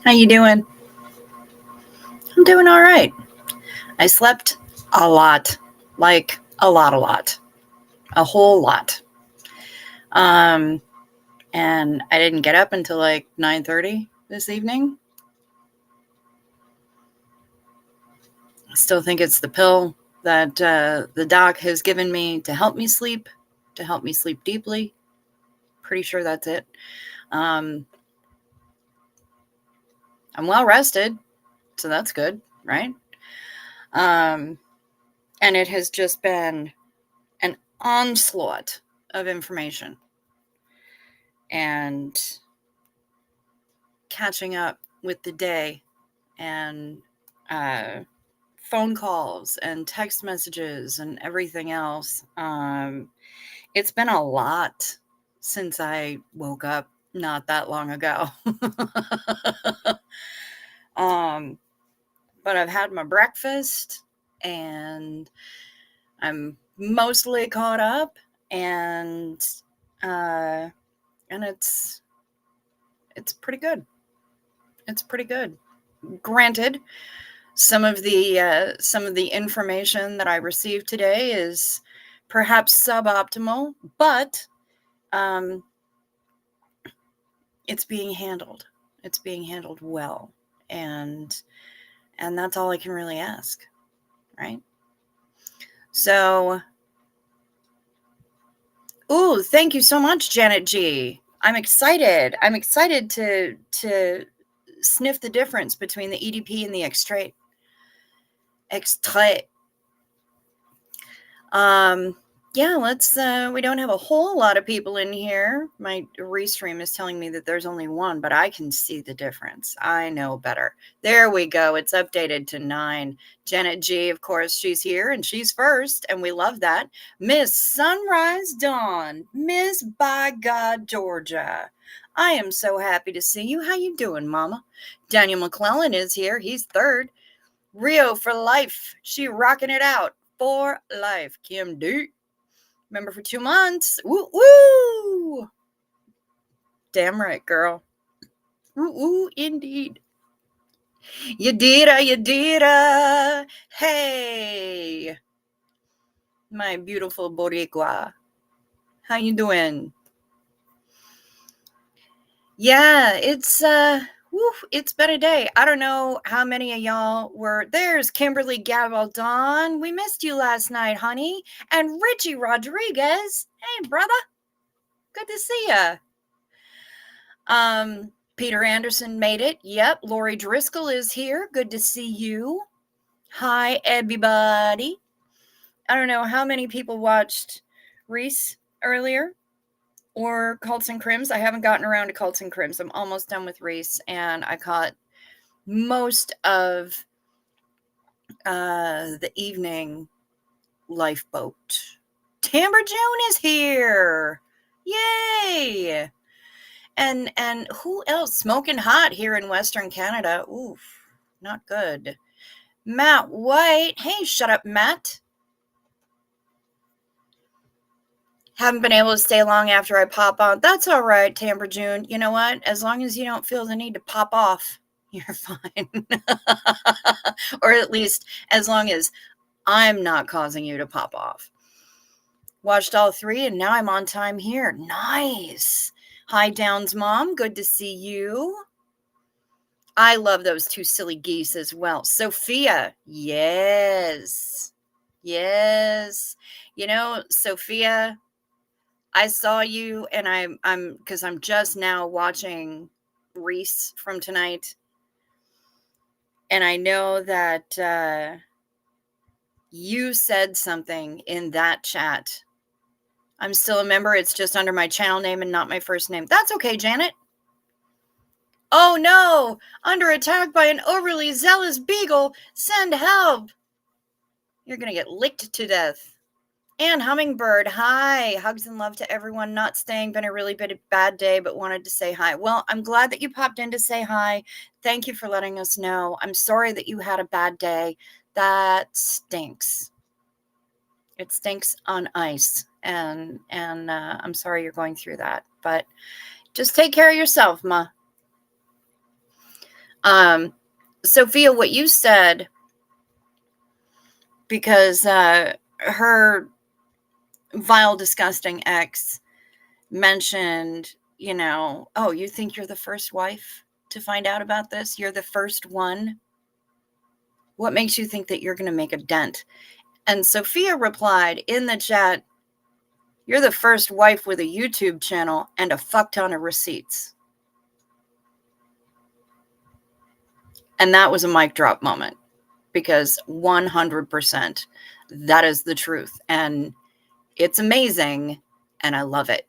How you doing? I'm doing all right. I slept a lot, like a lot, a whole lot. Um, and I didn't get up until like 9:30 this evening. I still think it's the pill that the doc has given me to help me sleep deeply. Pretty sure that's it. Um, I'm well rested, so that's good, right? Um, and it has just been an onslaught of information and catching up with the day and uh, phone calls and text messages and everything else. It's been a lot since I woke up not that long ago. um, but I've had my breakfast and I'm mostly caught up and uh, and it's pretty good. It's pretty good. Granted, some of the information that I received today is perhaps suboptimal, but um, it's being handled. It's being handled well, and that's all I can really ask, right? So, ooh, thank you so much, Janet G. I'm excited. I'm excited to sniff the difference between the EDP and the extrait. Extrait. Yeah, let's we don't have a whole lot of people in here. My restream is telling me that there's only one, but I can see the difference. I know better. There we go. It's updated to 9. Janet G, of course, she's here and she's first, and we love that. Miss Sunrise Dawn, Miss By God Georgia. I am so happy to see you. How you doing, Mama? Daniel McClellan is here. He's third. Rio for life. She rocking it out for life. Kim D. Remember for 2 months. Woo woo. Damn right, girl. Woo woo, indeed. You did you did Hey, my beautiful Boricua. How you doing? Yeah, it's been a day. I don't know how many of y'all were. There's Kimberly Gabaldon. We missed you last night, honey. And Richie Rodriguez. Hey, brother. Good to see ya. Peter Anderson made it. Yep. Lori Driscoll is here. Good to see you. Hi, everybody. I don't know how many people watched Reese earlier or Cults and Crims. I haven't gotten around to Cults and Crims. I'm almost done with Reese, and I caught most of the evening lifeboat. Tamber June is here. Yay! And who else? Smoking hot here in Western Canada. Oof, not good. Matt White. Hey, shut up, Matt. Haven't been able to stay long after I pop on. That's all right, Tamber June. You know what? As long as you don't feel the need to pop off, you're fine. Or at least as long as I'm not causing you to pop off. Watched all 3, and now I'm on time here. Nice. Hi, Downs Mom. Good to see you. I love those 2 silly geese as well. Sophia. Yes. Yes. You know, Sophia, I saw you, and I'm because I'm just now watching Reese from tonight, and I know that you said something in that chat. I'm still a member. It's just under my channel name and not my first name. That's okay, Janet. Oh no! Under attack by an overly zealous beagle. Send help! You're gonna get licked to death. And Hummingbird, hi. Hugs and love to everyone not staying. Been a really bad day, but wanted to say hi. Well, I'm glad that you popped in to say hi. Thank you for letting us know. I'm sorry that you had a bad day. That stinks. It stinks on ice. And I'm sorry you're going through that. But just take care of yourself, Ma. Sophia, what you said, because her vile, disgusting ex mentioned, oh, you think you're the first wife to find out about this? You're the first one? What makes you think that you're going to make a dent? And Sophia replied in the chat, you're the first wife with a YouTube channel and a fuck ton of receipts. And that was a mic drop moment, because 100% that is the truth. And it's amazing, and I love it.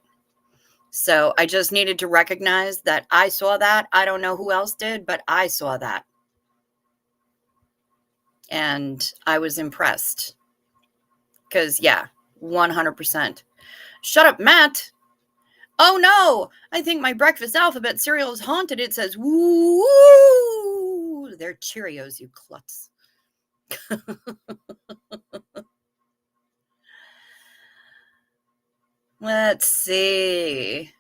So I just needed to recognize that I saw that. I don't know who else did, but I saw that. And I was impressed. Because, yeah, 100%. Shut up, Matt. Oh, no. I think my breakfast alphabet cereal is haunted. It says, woo. They're Cheerios, you klutz. Let's see.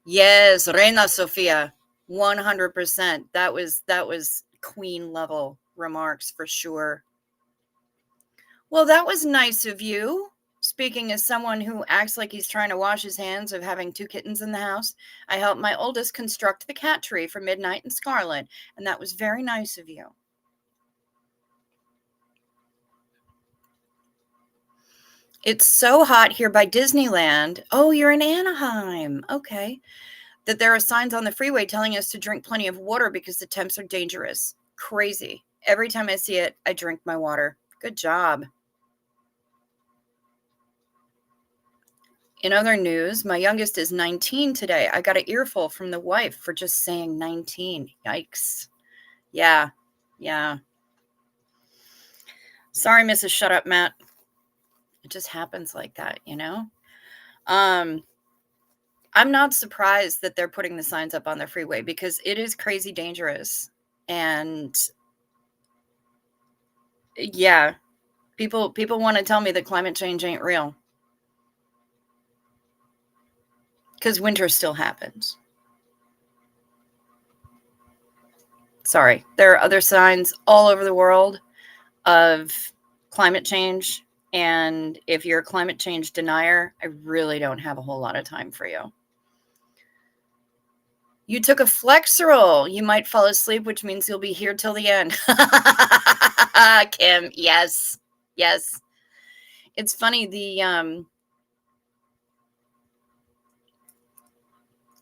Yes, Reina Sofia, 100%. That was queen level remarks for sure. Well, that was nice of you. Speaking as someone who acts like he's trying to wash his hands of having 2 kittens in the house, I helped my oldest construct the cat tree for Midnight and Scarlet, and that was very nice of you. It's so hot here by Disneyland. Oh, you're in Anaheim. Okay. That there are signs on the freeway telling us to drink plenty of water because the temps are dangerous. Crazy. Every time I see it, I drink my water. Good job. In other news, my youngest is 19 today. I got an earful from the wife for just saying 19. Yikes. Yeah. Sorry, Mrs. Shut Up, Matt. It just happens like that, I'm not surprised that they're putting the signs up on the freeway, because it is crazy dangerous. And yeah, people want to tell me that climate change ain't real, because winter still happens. Sorry. There are other signs all over the world of climate change. And if you're a climate change denier, I really don't have a whole lot of time for you. You took a Flexeril. You might fall asleep, which means you'll be here till the end. Kim, yes. It's funny,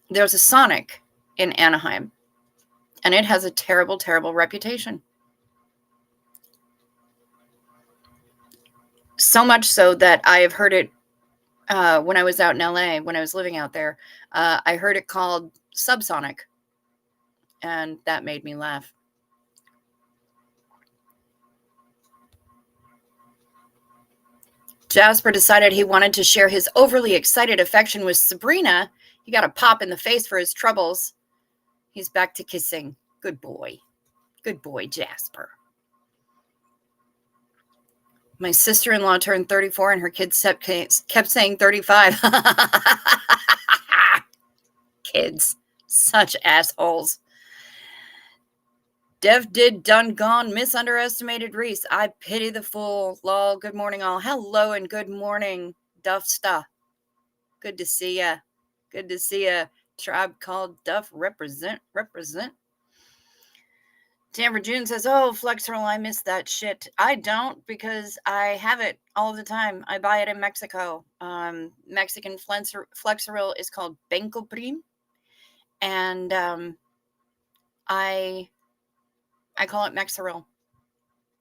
there's a Sonic in Anaheim, and it has a terrible, terrible reputation. So much so that I have heard it when I was out in LA, when I was living out there. I heard it called Subsonic, and that made me laugh. Jasper decided he wanted to share his overly excited affection with Sabrina. He got a pop in the face for his troubles. He's back to kissing. Good boy. Good boy, Jasper. My sister-in-law turned 34 and her kids kept saying 35. Kids. Such assholes. Dev did done gone misunderestimated Reese. I pity the fool. Lol. Good morning, all. Hello and good morning, Duffsta. Good to see ya. Good to see ya. Tribe called Duff. Represent. Tamara June says, oh, Flexeril, I miss that shit. I don't, because I have it all the time. I buy it in Mexico. Mexican Flexeril is called Bencoprim. And I call it Mexeril.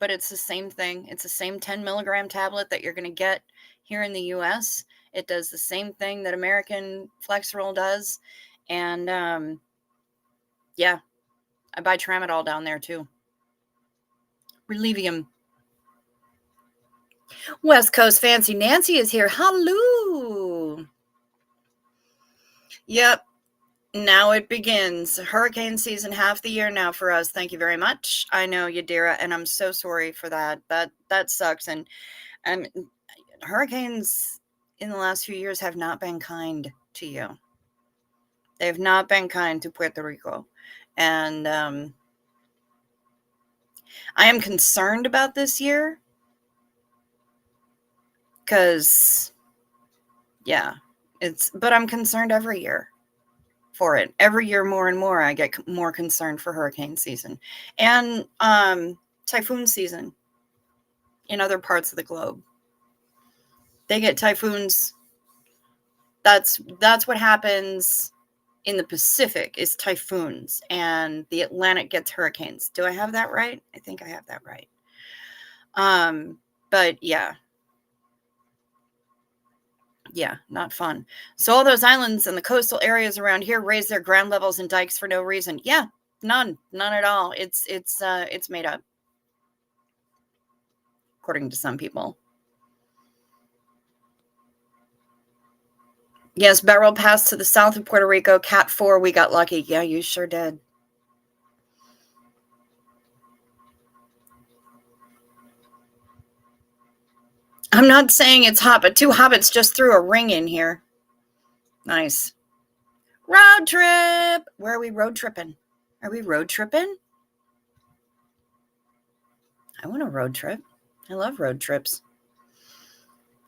But it's the same thing. It's the same 10 milligram tablet that you're going to get here in the U.S. It does the same thing that American Flexeril does. And yeah, I buy Tramadol down there too. Relivium. West Coast Fancy Nancy is here. Hello. Yep. Now it begins. Hurricane season, half the year now for us. Thank you very much. I know, Yadira, and I'm so sorry for that. That sucks. And hurricanes in the last few years have not been kind to you. They've not been kind to Puerto Rico. And I am concerned about this year because, yeah, but I'm concerned every year for it. Every year more and more, I get more concerned for hurricane season and typhoon season in other parts of the globe. They get typhoons. That's what happens in the Pacific is typhoons, and the Atlantic gets hurricanes. Do I have that right? I think I have that right. But yeah, not fun. So all those islands and the coastal areas around here raise their ground levels and dikes for no reason. Yeah, none at all. It's made up, according to some people. Yes, Beryl passed to the south of Puerto Rico. Cat 4, we got lucky. Yeah, you sure did. I'm not saying it's hot, but 2 hobbits just threw a ring in here. Nice. Road trip. Where are we road tripping? Are we road tripping? I want a road trip. I love road trips.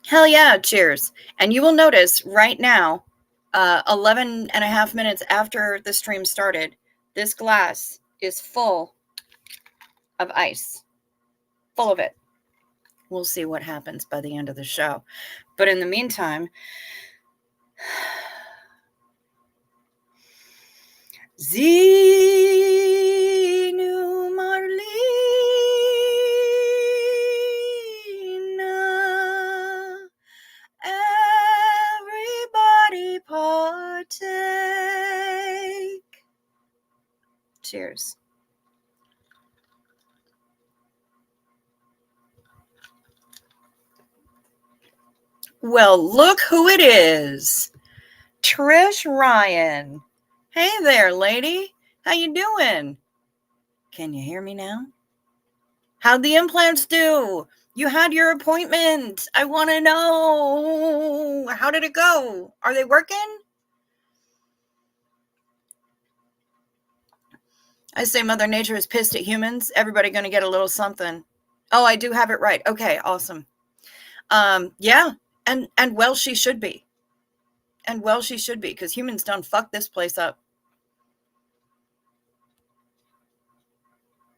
Hell yeah, cheers. And you will notice right now, 11 and a half minutes after the stream started, this glass is full of ice. Full of it. We'll see what happens by the end of the show. But in the meantime, Zinu Marlena, everybody partake. Cheers. Well, look who it is. Trish Ryan. Hey there, lady. How you doing? Can you hear me now? How'd the implants do? You had your appointment. I want to know. How did it go? Are they working? I say Mother Nature is pissed at humans. Everybody going to get a little something. Oh, I do have it right. Okay, awesome. Yeah, and well, she should be. And well, she should be, because humans done fucked this place up.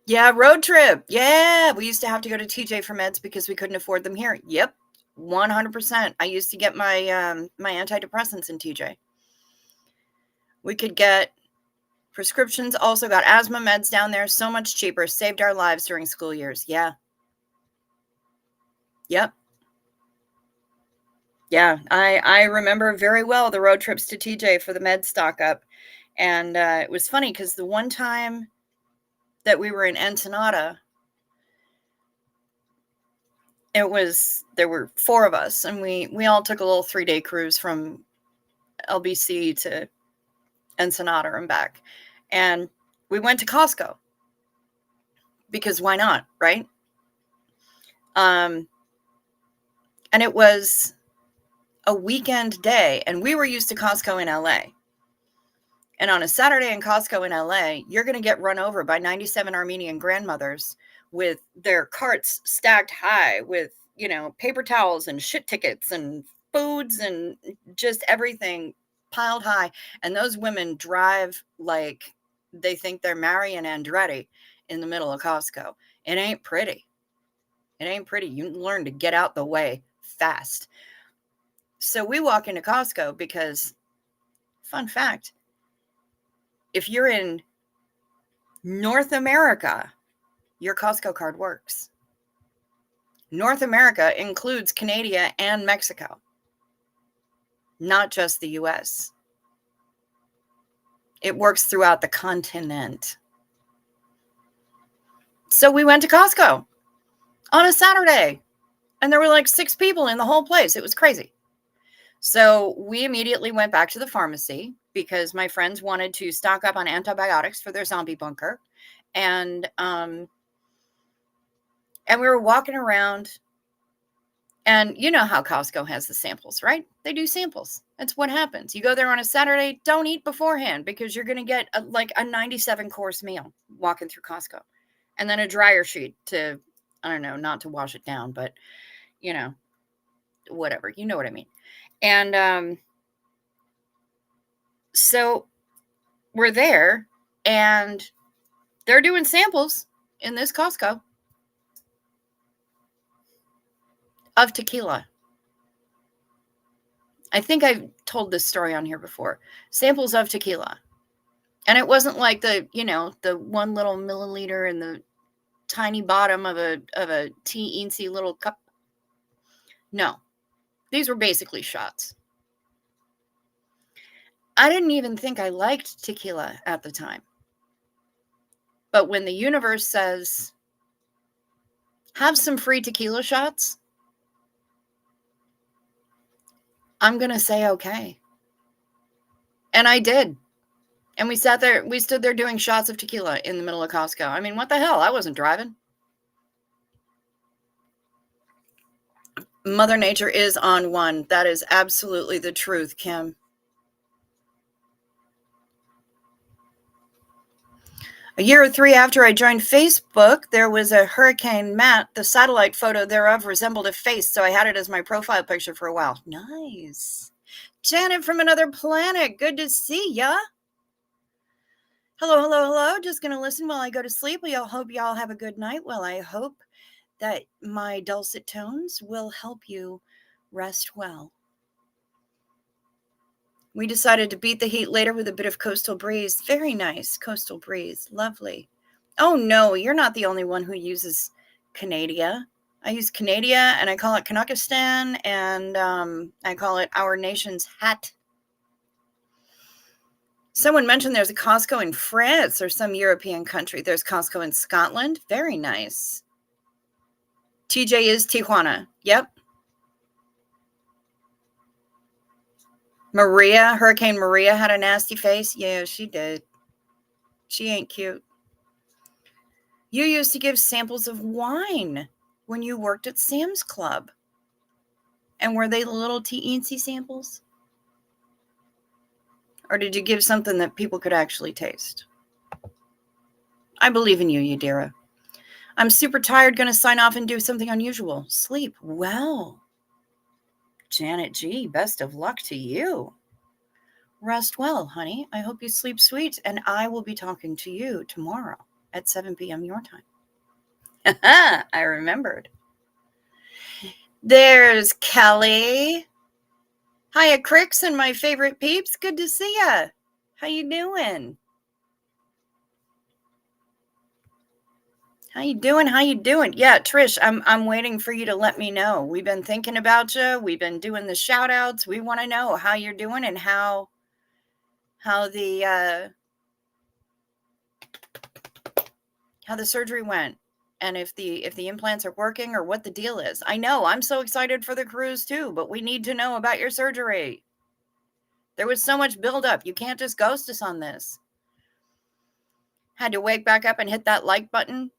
Yeah, road trip. Yeah, we used to have to go to TJ for meds because we couldn't afford them here. Yep, 100%. I used to get my my antidepressants in TJ. We could get prescriptions, also got asthma meds down there, so much cheaper, saved our lives during school years. Yeah. Yep. Yeah, I remember very well the road trips to TJ for the med stock up. And it was funny because the one time that we were in Ensenada, there were 4 of us, and we all took a little 3-day cruise from LBC to Ensenada and back. And we went to Costco because why not, right? And it was a weekend day, and we were used to Costco in LA. And on a Saturday in Costco in LA, you're going to get run over by 97 Armenian grandmothers with their carts stacked high with, paper towels and shit tickets and foods and just everything piled high. And those women drive like they think they're Marian Andretti in the middle of Costco. It ain't pretty. It ain't pretty. You learn to get out the way fast. So we walk into Costco because, fun fact, if you're in North America, your Costco card works. North America includes Canada and Mexico, not just the US. It works throughout the continent. So we went to Costco on a Saturday, and there were like 6 people in the whole place. It was crazy. So we immediately went back to the pharmacy because my friends wanted to stock up on antibiotics for their zombie bunker. And we were walking around, and you know how Costco has the samples, right? They do samples. That's what happens. You go there on a Saturday, don't eat beforehand because you're going to get a 97 course meal walking through Costco. And then a dryer sheet to, I don't know, not to wash it down, but, whatever. You know what I mean. And so we're there, and they're doing samples in this Costco of tequila. I think I've told this story on here before. Samples of tequila. And it wasn't like the 1 little milliliter in the tiny bottom of a teensy little cup. No. These were basically shots. I didn't even think I liked tequila at the time. But when the universe says, have some free tequila shots, I'm going to say okay. And I did. And we stood there doing shots of tequila in the middle of Costco. I mean, what the hell? I wasn't driving. Mother Nature is on one. That is absolutely the truth, Kim. A year or 3 after I joined Facebook, there was a Hurricane Matt. The satellite photo thereof resembled a face, so I had it as my profile picture for a while. Nice. Janet from another planet. Good to see ya. Hello, hello, hello. Just going to listen while I go to sleep. We all hope y'all have a good night. Well, I hope that my dulcet tones will help you rest well. We decided to beat the heat later with a bit of coastal breeze. Very nice coastal breeze. Lovely. Oh, no, you're not the only one who uses Canada. I use Canada, and I call it Kanakistan, and I call it our nation's hat. Someone mentioned there's a Costco in France or some European country. There's Costco in Scotland. Very nice. TJ is Tijuana. Yep. Hurricane Maria had a nasty face. Yeah, she did. She ain't cute. You used to give samples of wine when you worked at Sam's Club. And were they the little teensy samples? Or did you give something that people could actually taste? I believe in you, Yadira. I'm super tired, going to sign off and do something unusual. Sleep well. Janet G., best of luck to you. Rest well, honey. I hope you sleep sweet, and I will be talking to you tomorrow at 7 p.m. your time. I remembered. There's Kelly. Hiya, Cricks and my favorite peeps. Good to see ya. How you doing? How you doing? Yeah, Trish, I'm waiting for you to let me know. We've been thinking about you. We've been doing the shout outs. We want to know how you're doing and how the surgery went, and if the implants are working or what the deal is. I know I'm so excited for the cruise too, but we need to know about your surgery. There was so much buildup. You can't just ghost us on this. Had to wake back up and hit that like button.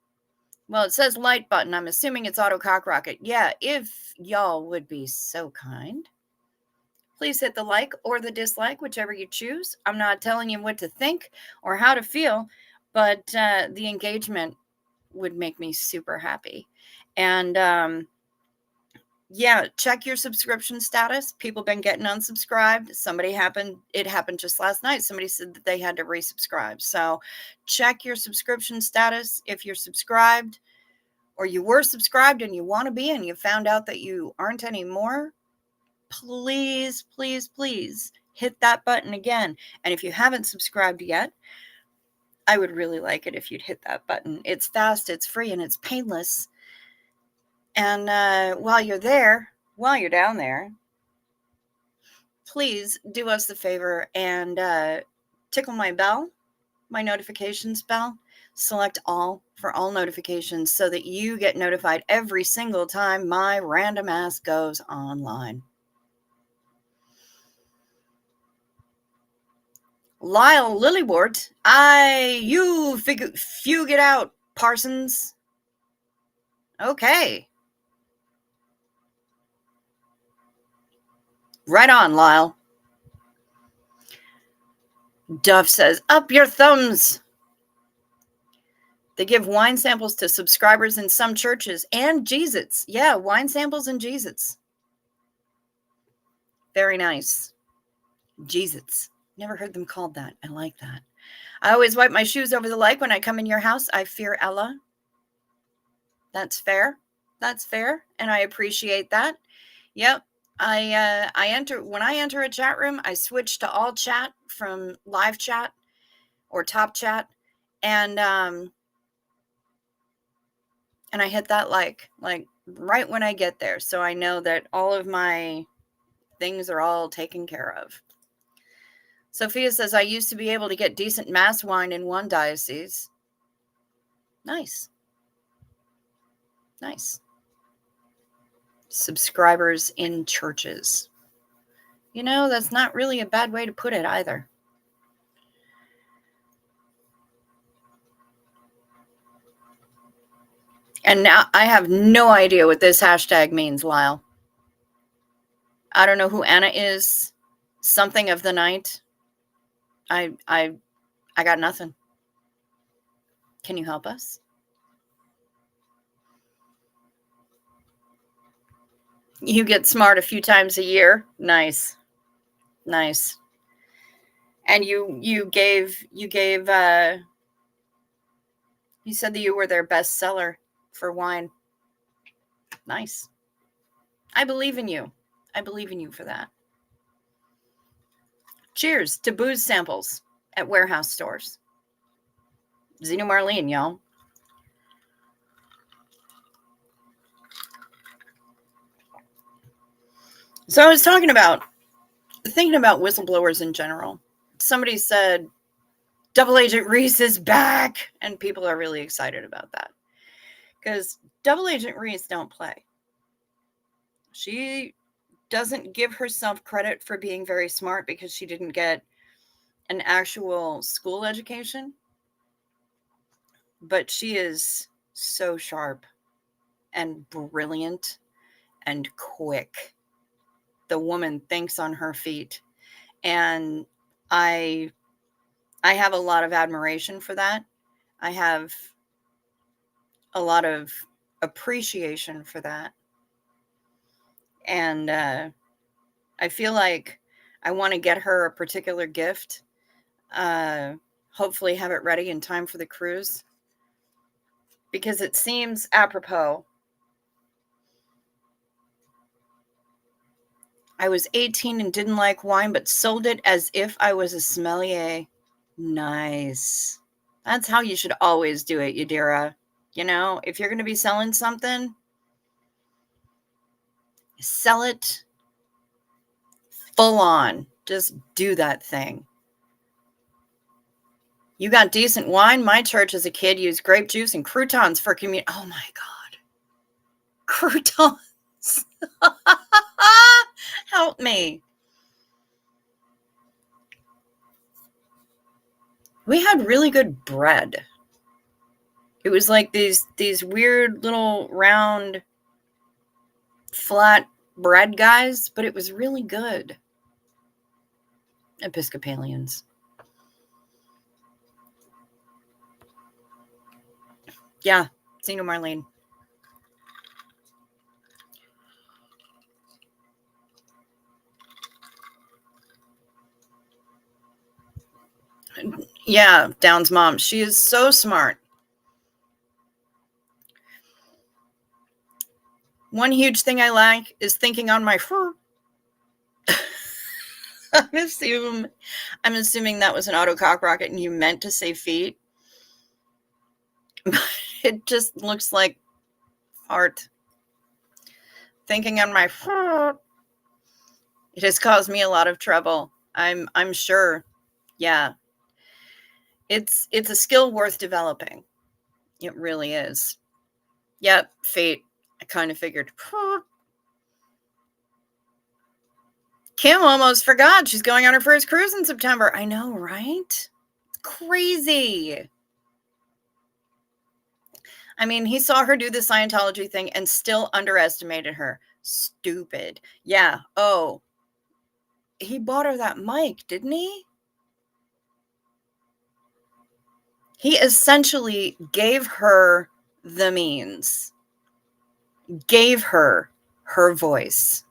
Well, it says light button. I'm assuming it's auto cock rocket. Yeah, if y'all would be so kind, please hit the like or the dislike, whichever you choose. I'm not telling you what to think or how to feel, but the engagement would make me super happy. And yeah, check your subscription status. People been getting unsubscribed. It happened just last night. Somebody said that they had to resubscribe. So check your subscription status. If you're subscribed or you were subscribed and you want to be and you found out that you aren't anymore, please, please, please hit that button again. And if you haven't subscribed yet, I would really like it if you'd hit that button. It's fast, it's free, and it's painless. And while you're down there, please do us the favor and tickle my bell, my notifications bell. Select all for all notifications so that you get notified every single time my random ass goes online. Lyle Lillywort, you fugue it out, Parsons. Okay. Right on, Lyle. Duff says, up your thumbs. They give wine samples to subscribers in some churches and Jesus. Yeah, wine samples and Jesus. Very nice. Jesus. Never heard them called that. I like that. I always wipe my shoes over the leg when I come in your house. I fear Ella. That's fair. That's fair. And I appreciate that. Yep. I enter when I enter a chat room, I switch to all chat from live chat or top chat. And I hit that like right when I get there. So I know that all of my things are all taken care of. Sophia says, I used to be able to get decent mass wine in one diocese. Nice. Nice. Subscribers in churches. You know, that's not really a bad way to put it either. And now I have no idea what this hashtag means, Lyle. I don't know who Anna is. Something of the night. I got nothing. Can you help us? You get smart a few times a year. Nice. Nice. And you said that you were their best seller for wine. Nice. I believe in you. I believe in you for that. Cheers to booze samples at warehouse stores. Zeno Marlene, y'all. So I was thinking about whistleblowers in general. Somebody said, Double Agent Reese is back, and people are really excited about that. Because Double Agent Reese don't play. She doesn't give herself credit for being very smart because she didn't get an actual school education. But she is so sharp and brilliant and quick. The woman thinks on her feet. And I have a lot of admiration for that. I have a lot of appreciation for that. And I feel like I want to get her a particular gift. Hopefully have it ready in time for the cruise. Because it seems apropos. I was 18 and didn't like wine, but sold it as if I was a sommelier. Nice. That's how you should always do it, Yadira. You know, if you're going to be selling something, sell it full on. Just do that thing. You got decent wine? My church as a kid used grape juice and croutons for communion. Oh my God. Croutons. Help me. We had really good bread. It was like these weird little round flat bread guys, but it was really good. Episcopalians. Yeah, Zeno Marlene. Yeah, Down's mom. She is so smart. One huge thing I like is thinking on my fur. I'm assuming that was an auto cock rocket and you meant to say feet. It just looks like art. Thinking on my fur. It has caused me a lot of trouble. I'm sure. Yeah. It's a skill worth developing. It really is. Yep, feet. I kind of figured. Kim almost forgot she's going on her first cruise in September. I know, right? It's crazy. I mean, he saw her do the Scientology thing and still underestimated her. Stupid. Yeah. Oh, he bought her that mic, didn't he? He essentially gave her the means, gave her her voice,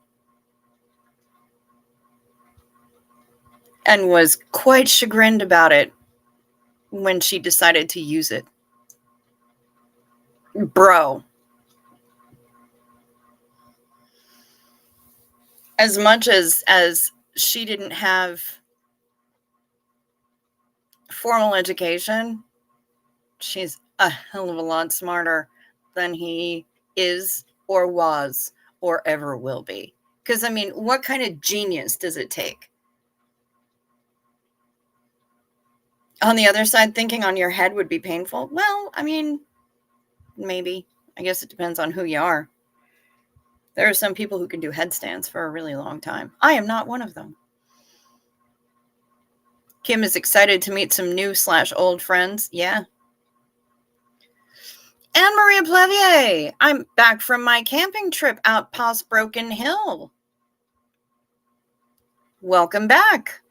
and was quite chagrined about it when she decided to use it. Bro. As much as she didn't have formal education, she's a hell of a lot smarter than he is or was or ever will be. Because, I mean, what kind of genius does it take? On the other side, thinking on your head would be painful. Well, I mean, maybe. I guess it depends on who you are. There are some people who can do headstands for a really long time. I am not one of them. Kim is excited to meet some new / old friends. Yeah. Anne Maria Plevier. I'm back from my camping trip out past Broken Hill. Welcome back.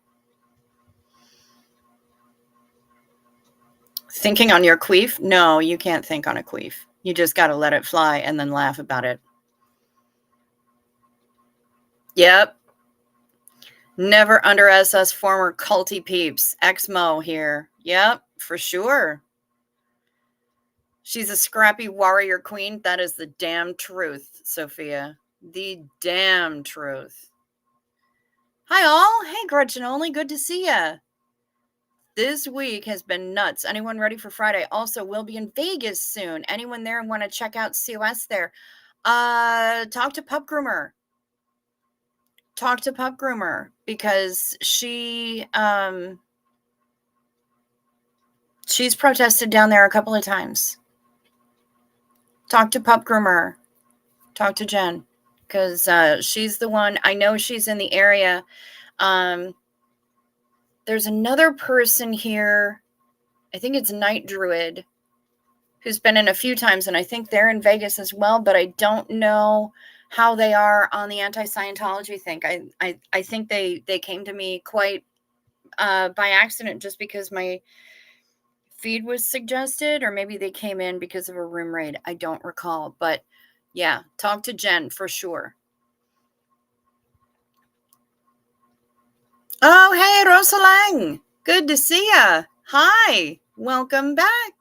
Thinking on your queef? No, you can't think on a queef. You just got to let it fly and then laugh about it. Yep. Never under SS former culty peeps. Exmo here. Yep, for sure. She's a scrappy warrior queen. That is the damn truth, Sophia. The damn truth. Hi, all. Hey, Gretchen Only. Good to see ya. This week has been nuts. Anyone ready for Friday? Also, we'll be in Vegas soon. Anyone there and want to check out COS there? Talk to Pup Groomer. Talk to Pup Groomer because she's protested down there a couple of times. Talk to Pup Groomer. Talk to Jen because she's the one. I know she's in the area. There's another person here. I think it's Night Druid, who's been in a few times, and I think they're in Vegas as well, but I don't know how they are on the anti-Scientology thing. I think they came to me quite by accident just because my feed was suggested, or maybe they came in because of a room raid. I don't recall, but yeah, talk to Jen for sure. Oh, hey, Rosalang. Good to see ya. Hi, welcome back.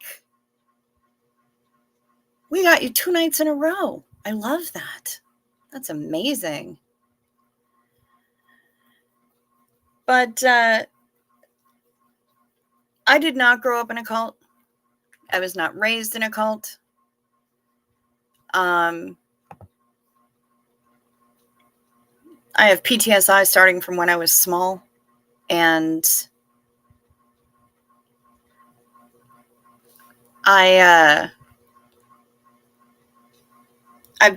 We got you 2 nights in a row. I love that. That's amazing. But I did not grow up in a cult. I was not raised in a cult. I have PTSI starting from when I was small, and I've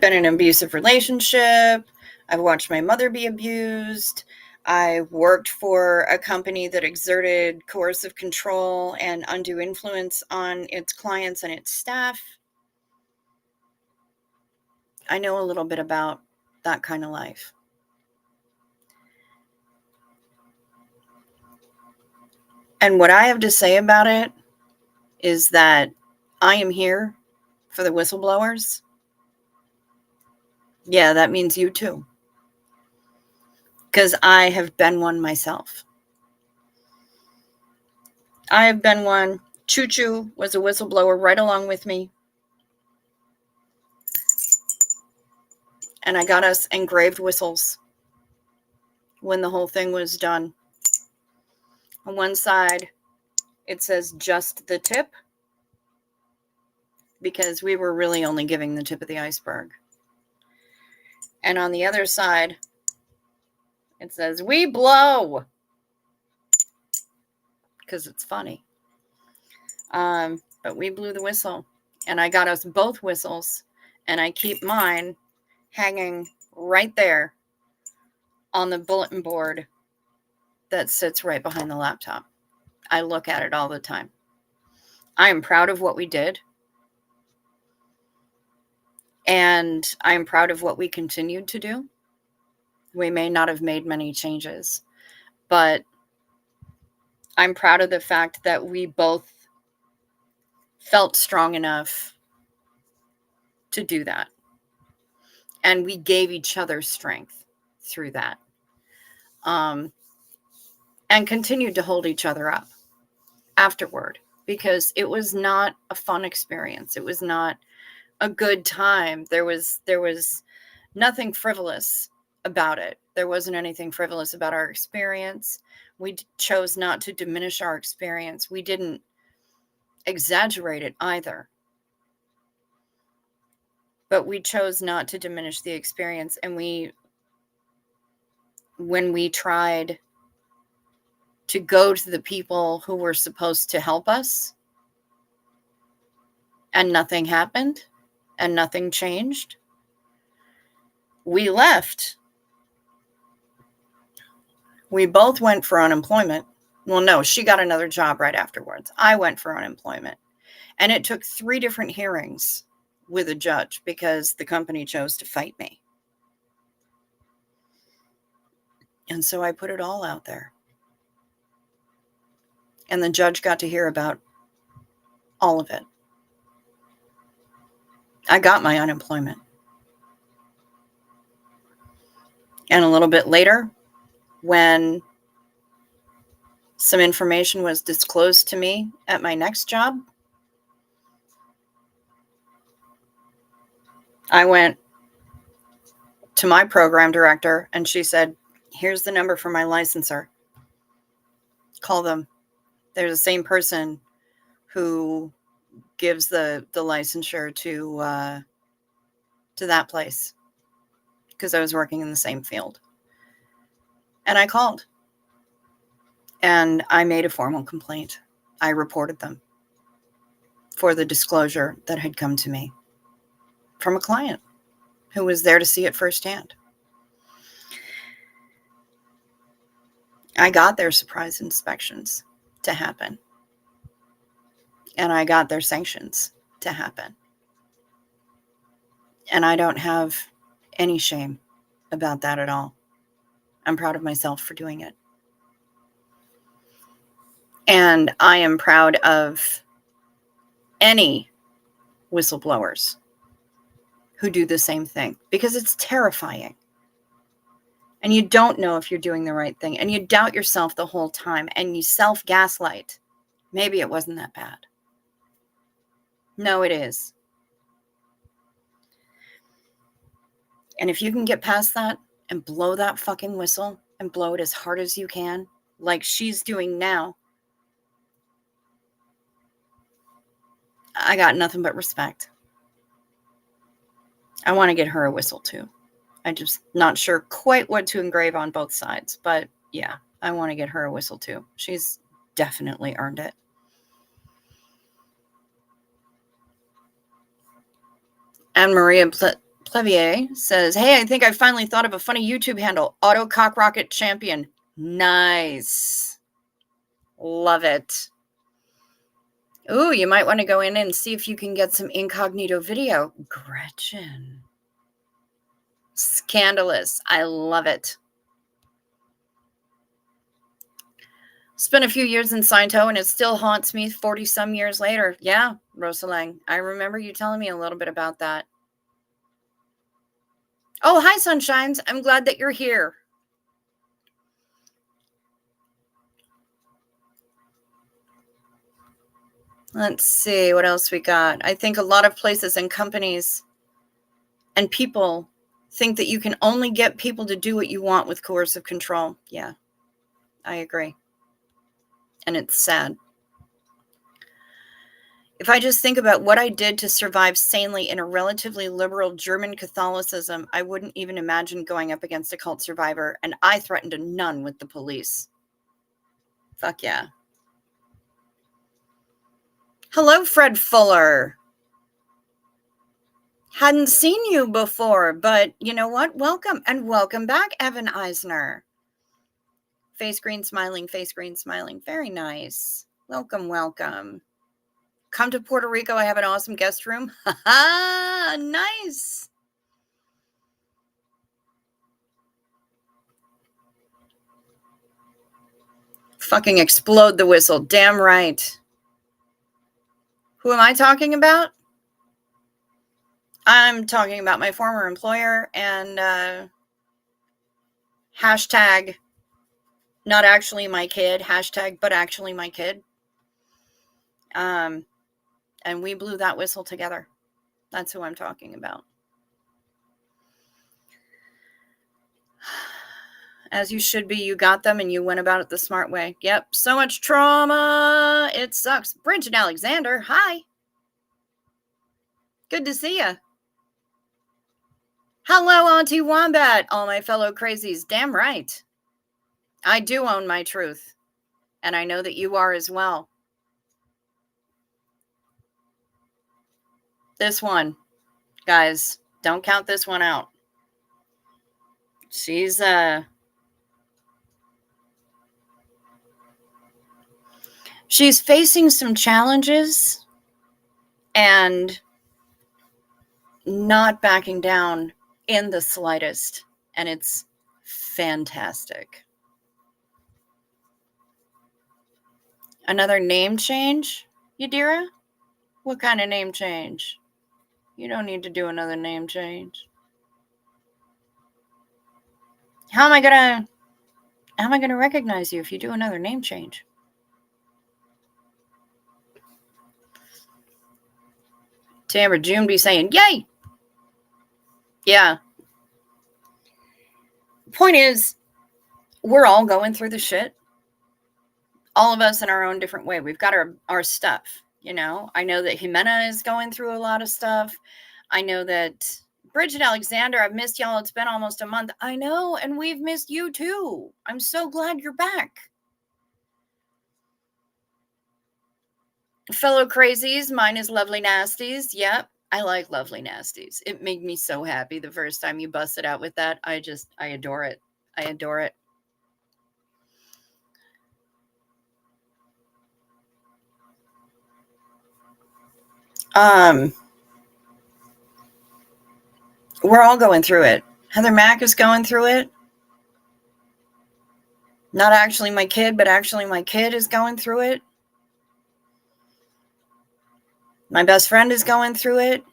been in an abusive relationship. I've watched my mother be abused. I worked for a company that exerted coercive control and undue influence on its clients and its staff. I know a little bit about that kind of life. And what I have to say about it is that I am here for the whistleblowers. Yeah, that means you too. Because I have been one myself. I have been one. Choo Choo was a whistleblower right along with me. And I got us engraved whistles when the whole thing was done. On one side, it says just the tip, because we were really only giving the tip of the iceberg. And on the other side, it says, we blow, because it's funny. But we blew the whistle, and I got us both whistles, and I keep mine hanging right there on the bulletin board that sits right behind the laptop. I look at it all the time. I am proud of what we did, and I am proud of what we continued to do. We may not have made many changes, but I'm proud of the fact that we both felt strong enough to do that. And we gave each other strength through that. And continued to hold each other up afterward, because it was not a fun experience. It was not a good time. There was nothing frivolous about it. There wasn't anything frivolous about our experience. We chose not to diminish our experience. We didn't exaggerate it either. But we chose not to diminish the experience. And when we tried to go to the people who were supposed to help us, and nothing happened and nothing changed, we left. We both went for unemployment. Well, no, she got another job right afterwards. I went for unemployment. And it took 3 different hearings with a judge because the company chose to fight me. And so I put it all out there. And the judge got to hear about all of it. I got my unemployment. And a little bit later, when some information was disclosed to me at my next job, I went to my program director and she said, "Here's the number for my licensor. Call them. They're the same person who gives the licensure to that place," because I was working in the same field. And I called and I made a formal complaint. I reported them for the disclosure that had come to me from a client who was there to see it firsthand. I got their surprise inspections to happen. And I got their sanctions to happen. And I don't have any shame about that at all. I'm proud of myself for doing it. And I am proud of any whistleblowers who do the same thing, because it's terrifying. And you don't know if you're doing the right thing. And you doubt yourself the whole time. And you self-gaslight. Maybe it wasn't that bad. No, it is. And if you can get past that and blow that fucking whistle and blow it as hard as you can, like she's doing now, I got nothing but respect. I want to get her a whistle too. I'm just not sure quite what to engrave on both sides, but yeah, I want to get her a whistle too. She's definitely earned it. Anne Maria Plevier says, "Hey, I think I finally thought of a funny YouTube handle. Auto Cock Rocket Champion." Nice. Love it. Ooh, you might want to go in and see if you can get some incognito video. Gretchen. Scandalous. I love it. Spent a few years in Sainto and it still haunts me 40-some years later. Yeah, Rosalang. I remember you telling me a little bit about that. Oh, hi, Sunshines. I'm glad that you're here. Let's see what else we got. I think a lot of places and companies and people think that you can only get people to do what you want with coercive control. Yeah, I agree. And it's sad. If I just think about what I did to survive sanely in a relatively liberal German Catholicism, I wouldn't even imagine going up against a cult survivor, and I threatened a nun with the police. Fuck yeah. Hello, Fred Fuller. Hadn't seen you before, but you know what? Welcome, and welcome back, Evan Eisner. Face green, smiling, face green, smiling. Very nice. Welcome, welcome. Come to Puerto Rico. I have an awesome guest room. Ha nice. Fucking explode the whistle. Damn right. Who am I talking about? I'm talking about my former employer and hashtag not actually my kid, hashtag but actually my kid. And we blew that whistle together. That's who I'm talking about. As you should be, you got them and you went about it the smart way. Yep, so much trauma. It sucks. Bridget Alexander, hi. Good to see you. Hello, Auntie Wombat, all my fellow crazies. Damn right. I do own my truth. And I know that you are as well. This one, guys, don't count this one out. She's facing some challenges and not backing down in the slightest. And it's fantastic. Another name change, Yadira? What kind of name change? You don't need to do another name change. How am I gonna recognize you if you do another name change? Tamara June be saying, yay! Yeah. Point is, we're all going through the shit. All of us in our own different way. We've got our stuff, you know. I know that Jimena is going through a lot of stuff. I know that Bridget Alexander, I've missed y'all. It's been almost a month. I know, and we've missed you too. I'm so glad you're back. Fellow crazies, mine is Lovely Nasties. Yep, I like Lovely Nasties. It made me so happy the first time you busted out with that. I adore it. I adore it. We're all going through it. Heather Mack is going through it. Not actually my kid, but actually my kid is going through it. My best friend is going through it.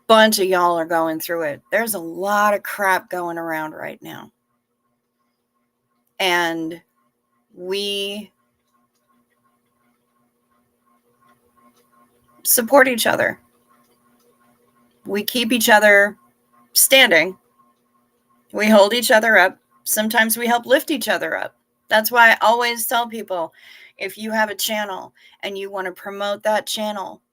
Bunch of y'all are going through it. There's a lot of crap going around right now. And we support each other. We keep each other standing. We hold each other up. Sometimes we help lift each other up. That's why I always tell people, if you have a channel and you want to promote that channel,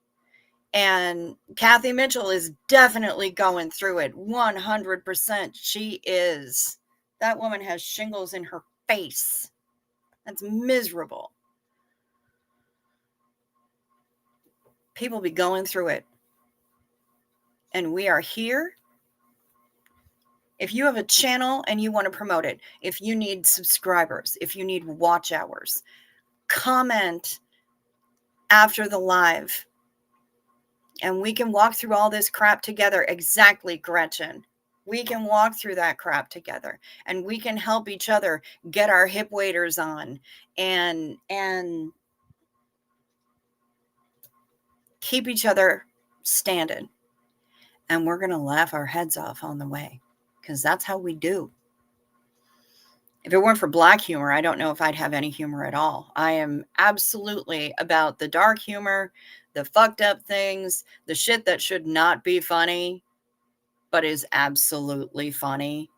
and Kathy Mitchell is definitely going through it, 100%. She is. That woman has shingles in her face. That's miserable. People be going through it. And we are here. If you have a channel and you want to promote it, if you need subscribers, if you need watch hours, comment after the live. And we can walk through all this crap together. Exactly, Gretchen. We can walk through that crap together. And we can help each other get our hip waders on and keep each other standing. And we're going to laugh our heads off on the way, because that's how we do. If it weren't for black humor, I don't know if I'd have any humor at all. I am absolutely about the dark humor, the fucked up things, the shit that should not be funny, but is absolutely funny.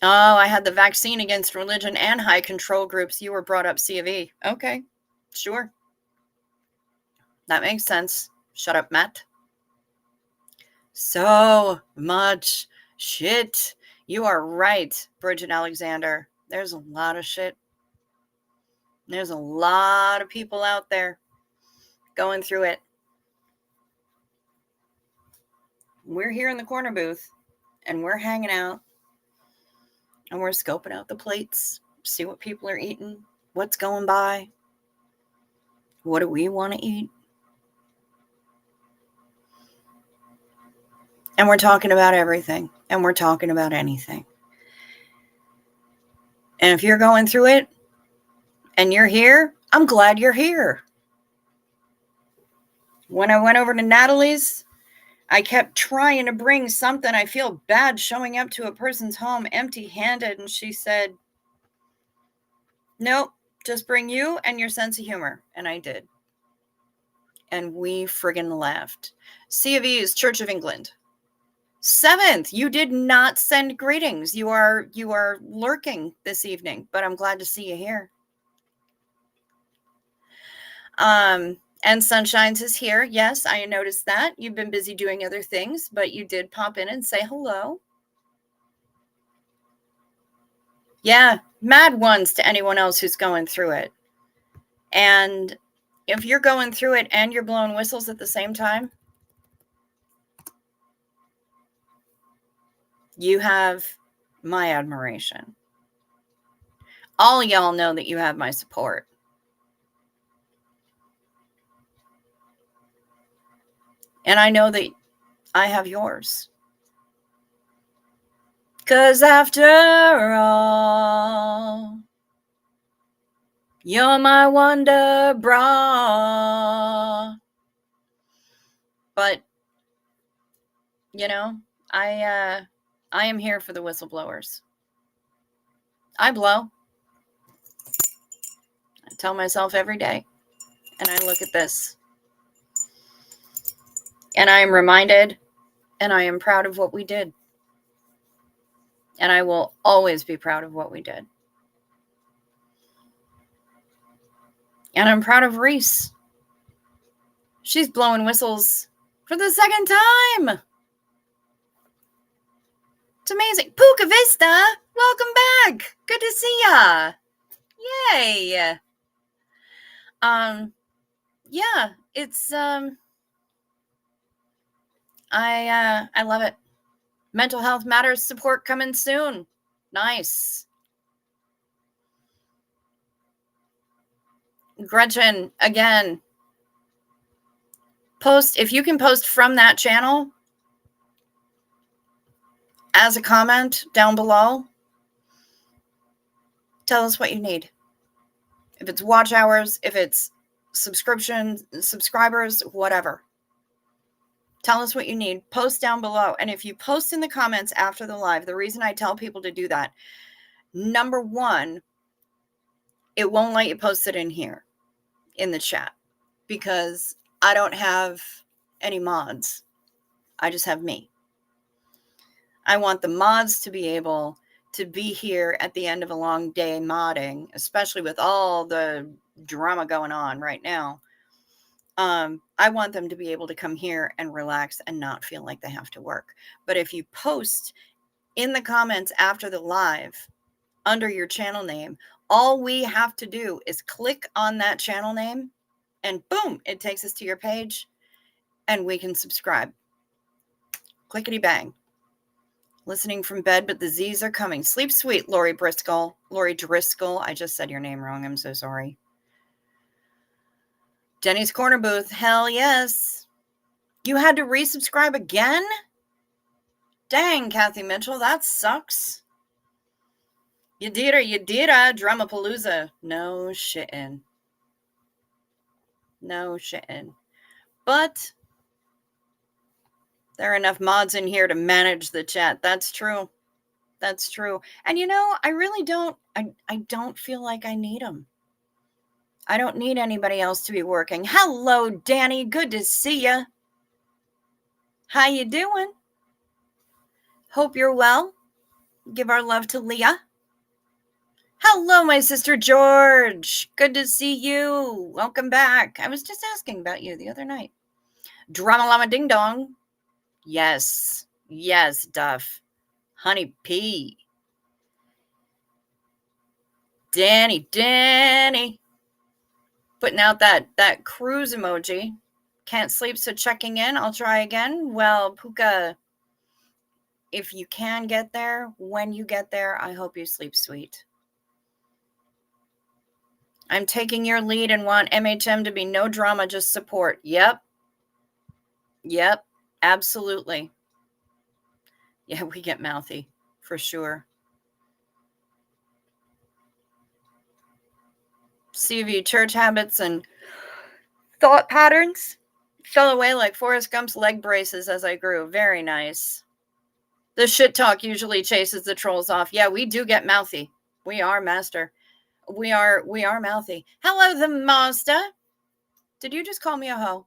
Oh, I had the vaccine against religion and high control groups. You were brought up C of E. Okay, sure. That makes sense. Shut up, Matt. So much shit. You are right, Bridget Alexander. There's a lot of shit. There's a lot of people out there going through it. We're here in the corner booth and we're hanging out and we're scoping out the plates, see what people are eating, what's going by, what do we want to eat. And we're talking about everything, and we're talking about anything. And if you're going through it and you're here, I'm glad you're here. When I went over to Natalie's, I kept trying to bring something. I feel bad showing up to a person's home empty-handed, and she said, nope, just bring you and your sense of humor. And I did. And we friggin' laughed. C of E's, Church of England. 7th, you did not send greetings. You are lurking this evening, but I'm glad to see you here. And Sunshine's is here. Yes, I noticed that. You've been busy doing other things, but you did pop in and say hello. Yeah, mad ones to anyone else who's going through it. And if you're going through it and you're blowing whistles at the same time, you have my admiration. All y'all know that you have my support. And I know that I have yours. 'Cause after all, you're my wonder bra. But, you know, I am here for the whistleblowers. I blow. I tell myself every day. And I look at this. And I am reminded, and I am proud of what we did. And I will always be proud of what we did. And I'm proud of Reese. She's blowing whistles for the second time. It's amazing. Puka Vista, welcome back. Good to see ya. Yay. Yeah, it's I love it. Mental Health Matters support coming soon. Nice. Gretchen, again, post, if you can post from that channel as a comment down below, tell us what you need. If it's watch hours, if it's subscribers, whatever. Tell us what you need. Post down below. And if you post in the comments after the live, the reason I tell people to do that, number one, it won't let you post it in here in the chat because I don't have any mods. I just have me. I want the mods to be able to be here at the end of a long day modding, especially with all the drama going on right now. I want them to be able to come here and relax and not feel like they have to work. But if you post in the comments after the live under your channel name, all we have to do is click on that channel name and boom, it takes us to your page and we can subscribe. Clickety bang. Listening from bed, but the Z's are coming. Sleep sweet, Lori Driscoll. I just said your name wrong. I'm so sorry. Jenny's Corner Booth. Hell yes. You had to resubscribe again? Dang, Kathy Mitchell, that sucks. You did her, Dramapalooza. No shitting. No shitting. But there are enough mods in here to manage the chat. That's true. That's true. And you know, I really don't, I don't feel like I need them. I don't need anybody else to be working. Hello, Danny. Good to see you. How you doing? Hope you're well. Give our love to Leah. Hello, my sister George. Good to see you. Welcome back. I was just asking about you the other night. Drama Llama Ding Dong. Yes. Yes, Duff. Honey P. Danny. Putting out that cruise emoji. Can't sleep, so checking in. I'll try again. Well, Puka, if you can get there, when you get there, I hope you sleep sweet. I'm taking your lead and want MHM to be no drama, just support. Yep. Absolutely. Yeah, we get mouthy for sure. CV church habits and thought patterns fell away like Forrest Gump's leg braces as I grew. Very nice. The shit talk usually chases the trolls off. Yeah, we do get mouthy. We are master. We are mouthy. Hello, the master. Did you just call me a hoe?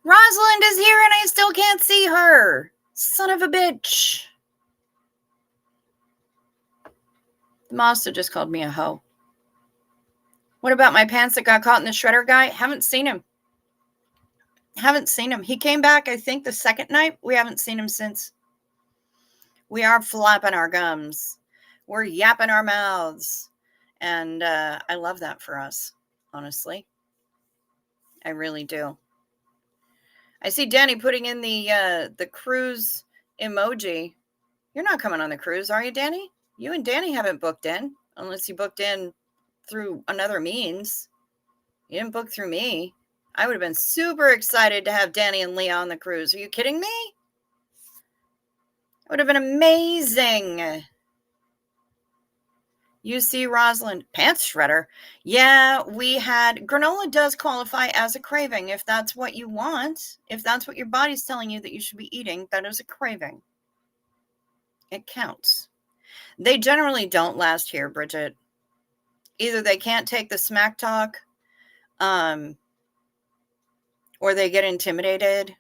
Rosalind is here and I still can't see her. Son of a bitch. The master just called me a hoe. What about my pants that got caught in the shredder guy? Haven't seen him. He came back, I think, the second night. We haven't seen him since. We are flapping our gums. We're yapping our mouths. And I love that for us, honestly. I really do. I see Danny putting in the cruise emoji. You're not coming on the cruise, are you, Danny? You and Danny haven't booked in, unless you booked in through another means. You didn't book through me. I would have been super excited to have Danny and Leah on the cruise. Are you kidding me? It would have been amazing. You see, Rosalind, pants shredder. Yeah, we had granola does qualify as a craving if that's what you want. If that's what your body's telling you that you should be eating, that is a craving. It counts. They generally don't last here, Bridget. Either they can't take the smack talk, or they get intimidated,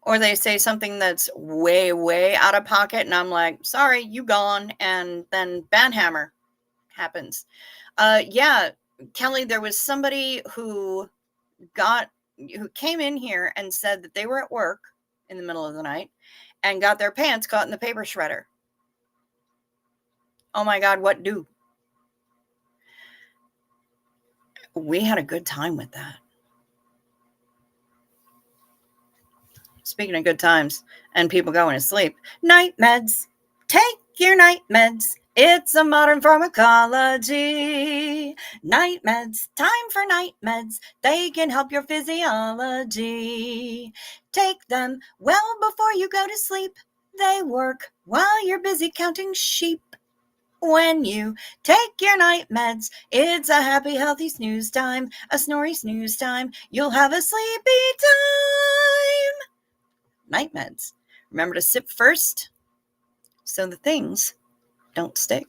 or they say something that's way, way out of pocket, and I'm like, sorry, you gone, and then banhammer happens. Yeah, Kelly, there was somebody who came in here and said that they were at work in the middle of the night and got their pants caught in the paper shredder. Oh my God, what do? We had a good time with that. Speaking of good times and people going to sleep, night meds. Take your night meds. It's a modern pharmacology. Night meds, time for night meds. They can help your physiology. Take them well before you go to sleep. They work while you're busy counting sheep. When you take your night meds, it's a happy, healthy snooze time, a snory snooze time. You'll have a sleepy time. Night meds. Remember to sip first so the things don't stick.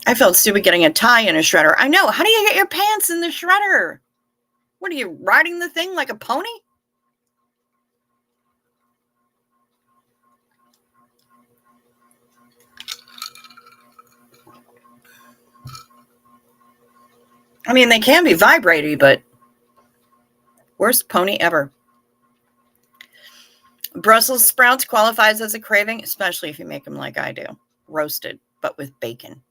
I felt stupid getting a tie in a shredder. I know. How do you get your pants in the shredder? What are you, riding the thing like a pony? I mean, they can be vibrating, but worst pony ever. Brussels sprouts qualifies as a craving, especially if you make them like I do. Roasted, but with bacon.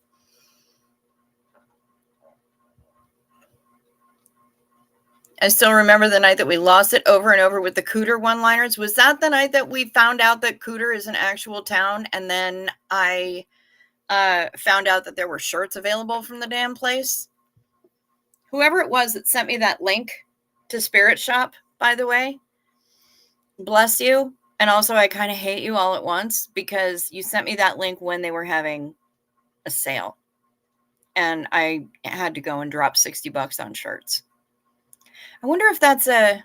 I still remember the night that we lost it over and over with the Cooter one-liners. Was that the night that we found out that Cooter is an actual town? And then I found out that there were shirts available from the damn place. Whoever it was that sent me that link to Spirit Shop, by the way, bless you. And also, I kind of hate you all at once because you sent me that link when they were having a sale. And I had to go and drop $60 on shirts. I wonder if that's a...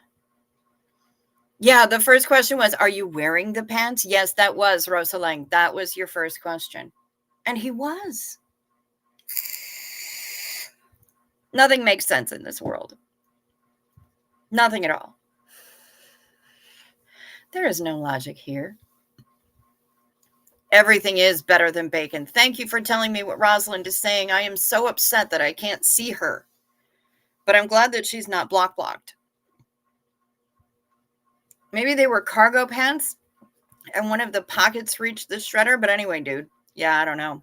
Yeah, the first question was, are you wearing the pants? Yes, that was, Rosalang. That was your first question. And he was. Nothing makes sense in this world. Nothing at all. There is no logic here. Everything is better than bacon. Thank you for telling me what Rosalind is saying. I am so upset that I can't see her. But I'm glad that she's not blocked. Maybe they were cargo pants and one of the pockets reached the shredder. But anyway, dude. Yeah, I don't know.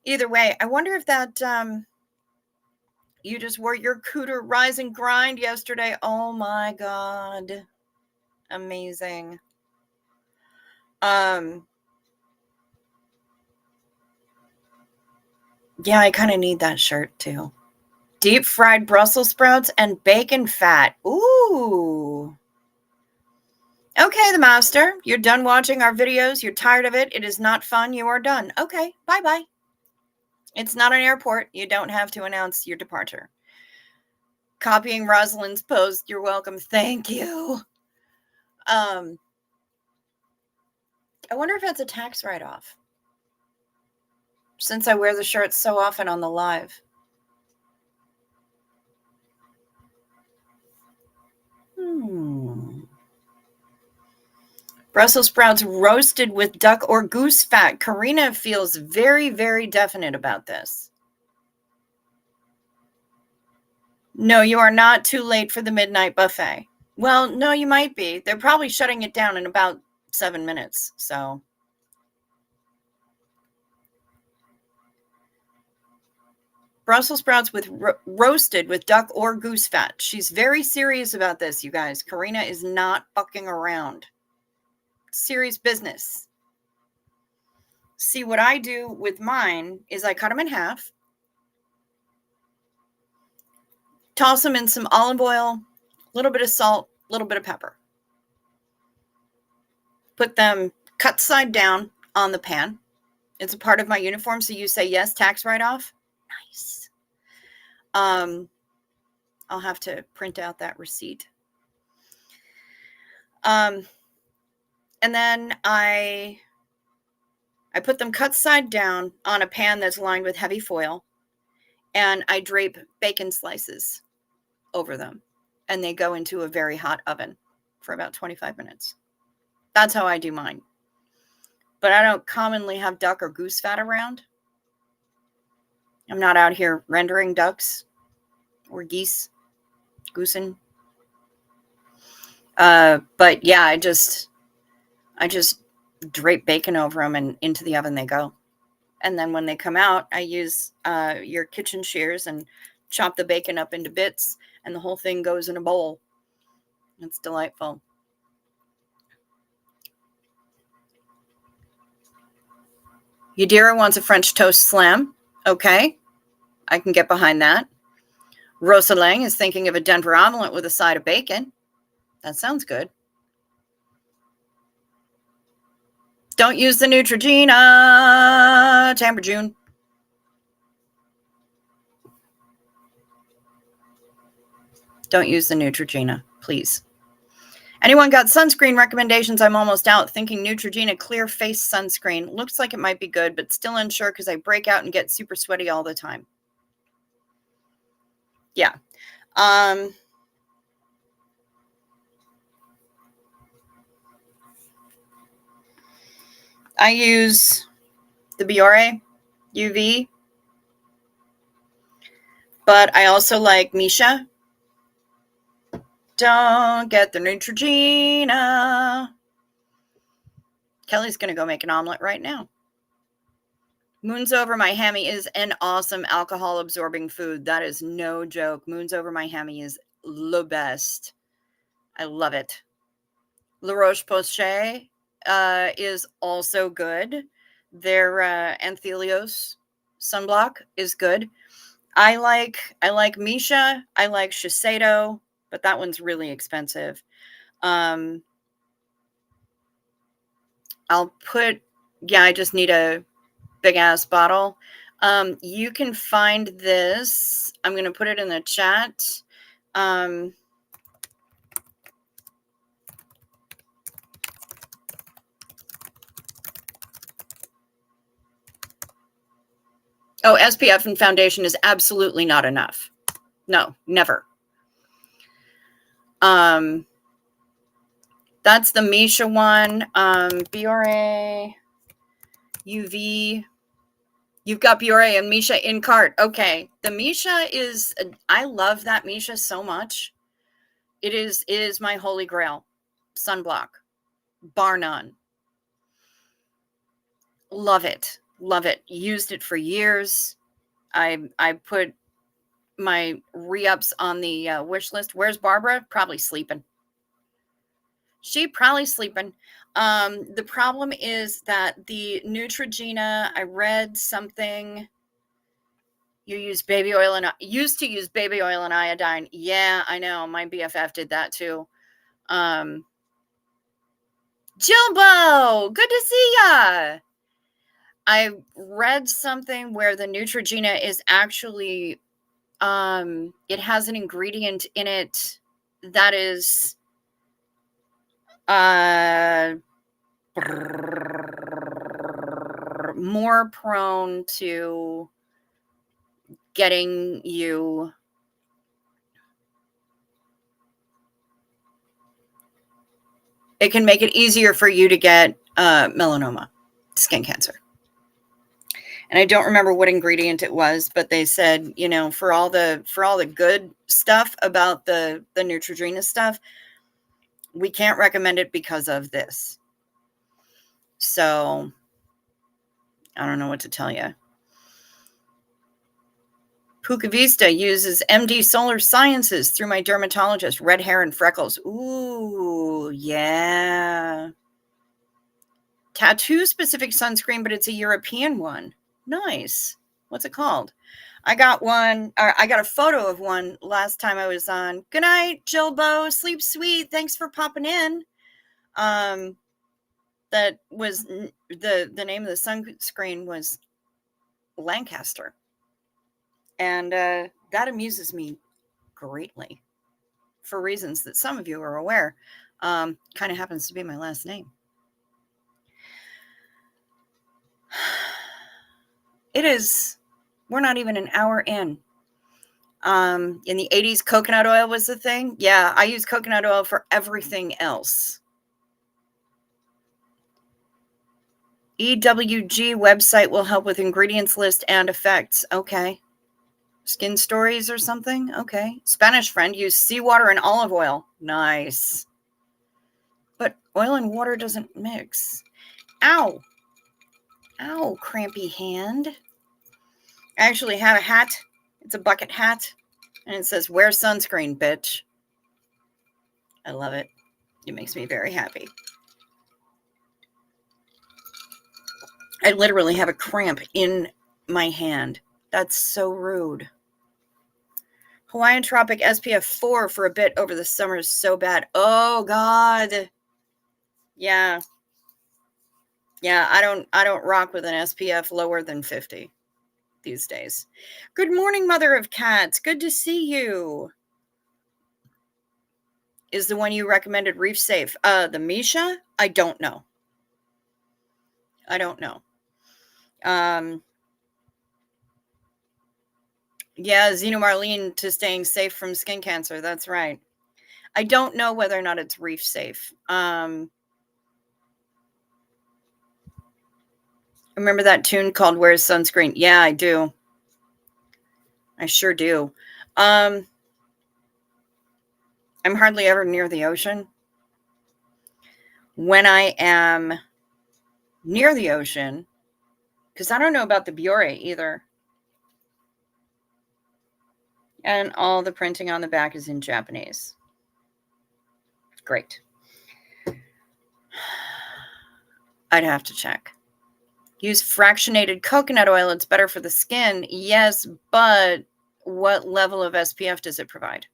Either way, I wonder if that you just wore your Cooter rise and grind yesterday. Oh my God. Amazing. Yeah, I kind of need that shirt too. Deep fried Brussels sprouts and bacon fat. Ooh. Okay, the master. You're done watching our videos. You're tired of it. It is not fun. You are done. Okay, bye-bye. It's not an airport. You don't have to announce your departure. Copying Rosalind's post. You're welcome. Thank you. I wonder if that's a tax write-off, since I wear the shirts so often on the live. Brussels sprouts roasted with duck or goose fat. Karina feels very, very definite about this. No, you are not too late for the midnight buffet. Well, no, you might be. They're probably shutting it down in about 7 minutes, so. Brussels sprouts with roasted with duck or goose fat. She's very serious about this, you guys. Karina is not fucking around. Serious business. See, what I do with mine is I cut them in half, toss them in some olive oil, a little bit of salt, a little bit of pepper. Put them cut side down on the pan. It's a part of my uniform, so you say yes, tax write-off. Nice. I'll have to print out that receipt. And then I put them cut side down on a pan that's lined with heavy foil, and I drape bacon slices over them, and they go into a very hot oven for about 25 minutes. That's how I do mine. But I don't commonly have duck or goose fat around. I'm not out here rendering ducks or geese, goosen. But yeah, I just drape bacon over them and into the oven they go. And then when they come out, I use your kitchen shears and chop the bacon up into bits, and the whole thing goes in a bowl. It's delightful. Yadira wants a French toast slam. Okay, I can get behind that. Rosa Lang is thinking of a Denver omelet with a side of bacon. That sounds good. Don't use the Neutrogena, Tamper June. Don't use the Neutrogena, please. Anyone got sunscreen recommendations? I'm almost out. Thinking Neutrogena clear face sunscreen. Looks like it might be good, but still unsure because I break out and get super sweaty all the time. Yeah. I use the Biore UV, but I also like Misha. Don't get the Neutrogena. Kelly's going to go make an omelet right now. Moons Over My Hammy is an awesome alcohol-absorbing food. That is no joke. Moons Over My Hammy is the best. I love it. La Roche-Posay is also good. Their Anthelios sunblock is good. I like Misha. I like Shiseido, but that one's really expensive. I just need a big ass bottle. You can find this. I'm going to put it in the chat. SPF and foundation is absolutely not enough. No, never. That's the Misha one. Biore UV. You've got Biore and Misha in cart. Okay. The Misha is, I love that Misha so much. It is my holy grail sunblock, bar none. Love it. Love it. Used it for years. I put my re-ups on the wish list. Where's Barbara? Probably sleeping. She probably sleeping. The problem is that the Neutrogena, I read something You use baby oil and used to use baby oil and iodine. Yeah, I know. My BFF did that too. Jilbo, good to see ya. I read something where the Neutrogena is actually, it has an ingredient in it that is, more prone to getting you it can make it easier for you to get melanoma, skin cancer. And I don't remember what ingredient it was, but they said, you know, for all the good stuff about the Neutrogena stuff, we can't recommend it because of this. So I don't know what to tell you. Puka Vista uses MD Solar Sciences through my dermatologist. Red hair and freckles. Ooh, yeah. Tattoo-specific sunscreen, but it's a European one. Nice. What's it called? I got one, or I got a photo of one last time I was on. Good night, Jilbo. Sleep sweet. Thanks for popping in. That was the name of the sunscreen was Lancaster. And that amuses me greatly for reasons that some of you are aware. Kind of happens to be my last name. We're not even an hour in. In the 80s, coconut oil was the thing. Yeah, I use coconut oil for everything else. EWG website will help with ingredients list and effects. Okay. Skin stories or something? Okay. Spanish friend used seawater and olive oil. Nice. But oil and water doesn't mix. Ow. Ow, crampy hand. I actually have a hat. It's a bucket hat. And it says, wear sunscreen, bitch. I love it. It makes me very happy. I literally have a cramp in my hand. That's so rude. Hawaiian Tropic SPF 4 for a bit over the summer is so bad. Oh, God. Yeah. Yeah, I don't rock with an SPF lower than 50 these days. Good morning, mother of cats. Good to see you. Is the one you recommended reef safe? The Misha? I don't know. Yeah, Xeno Marlene to staying safe from skin cancer. That's right. I don't know whether or not it's reef safe. Remember that tune called Where's Sunscreen? Yeah, I do. I sure do. I'm hardly ever near the ocean. When I am near the ocean, because I don't know about the Biore either. And all the printing on the back is in Japanese. Great. I'd have to check. Use fractionated coconut oil. It's better for the skin. Yes, but what level of SPF does it provide?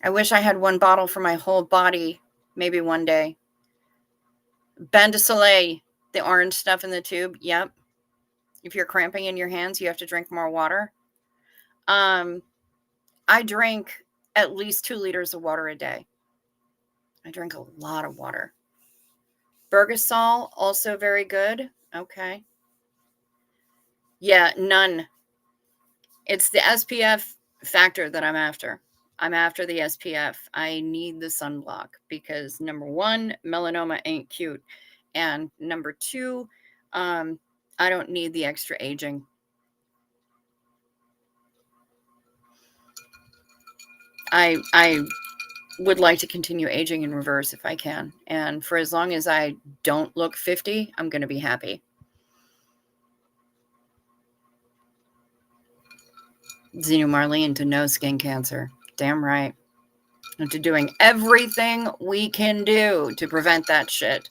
I wish I had one bottle for my whole body. Maybe one day. Bain de Soleil, the orange stuff in the tube. Yep. If you're cramping in your hands, you have to drink more water. I drink at least 2 liters of water a day. I drink a lot of water. Bergasol, also very good. Okay. Yeah, none. It's the SPF factor that I'm after. I'm after the SPF. I need the sunblock because number 1, melanoma ain't cute. And number 2, I don't need the extra aging. I would like to continue aging in reverse if I can. And for as long as I don't look 50, I'm going to be happy. Xenu Marlene to no skin cancer. Damn right. And to doing everything we can do to prevent that shit.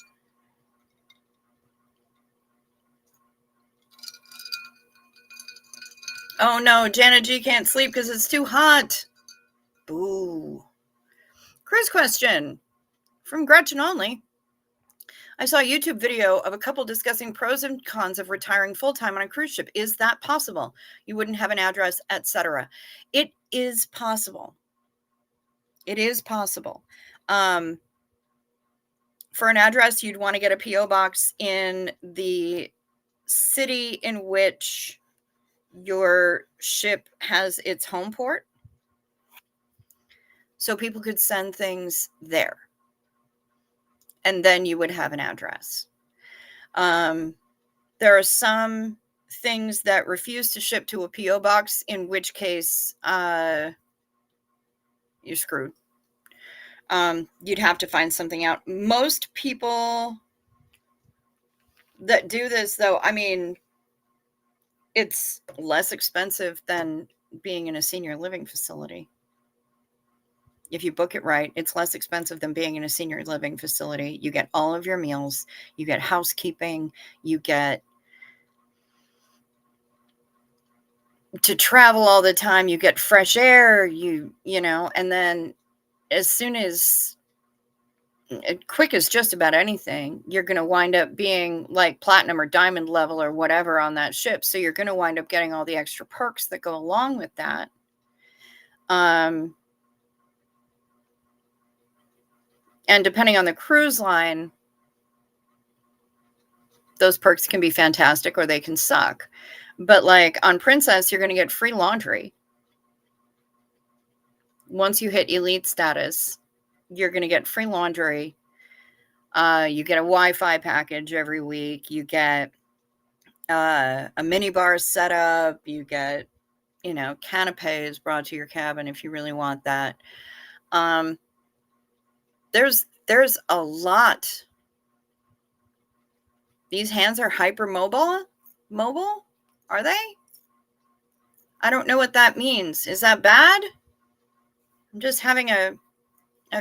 Oh no, Janet G can't sleep because it's too hot. Boo. Cruise question from Gretchen only. I saw a YouTube video of a couple discussing pros and cons of retiring full-time on a cruise ship. Is that possible? You wouldn't have an address, etc. It is possible. It is possible. For an address, you'd want to get a P.O. box in the city in which your ship has its home port, so people could send things there, and then you would have an address. There are some things that refuse to ship to a P.O. box, in which case you're screwed. You'd have to find something out. Most people that do this, though, I mean, it's less expensive than being in a senior living facility. If you book it right, it's less expensive than being in a senior living facility. You get all of your meals, you get housekeeping, you get to travel all the time, you get fresh air, you know, and then as soon as quick as just about anything, you're going to wind up being like platinum or diamond level or whatever on that ship. So you're going to wind up getting all the extra perks that go along with that. And depending on the cruise line, those perks can be fantastic or they can suck. But like on Princess, you're going to get free laundry. Once you hit elite status, you're going to get free laundry. You get a Wi-Fi package every week. You get a mini bar set up. You get, canapes brought to your cabin if you really want that. There's a lot. These hands are hypermobile. Mobile? Are they? I don't know what that means. Is that bad? I'm just having a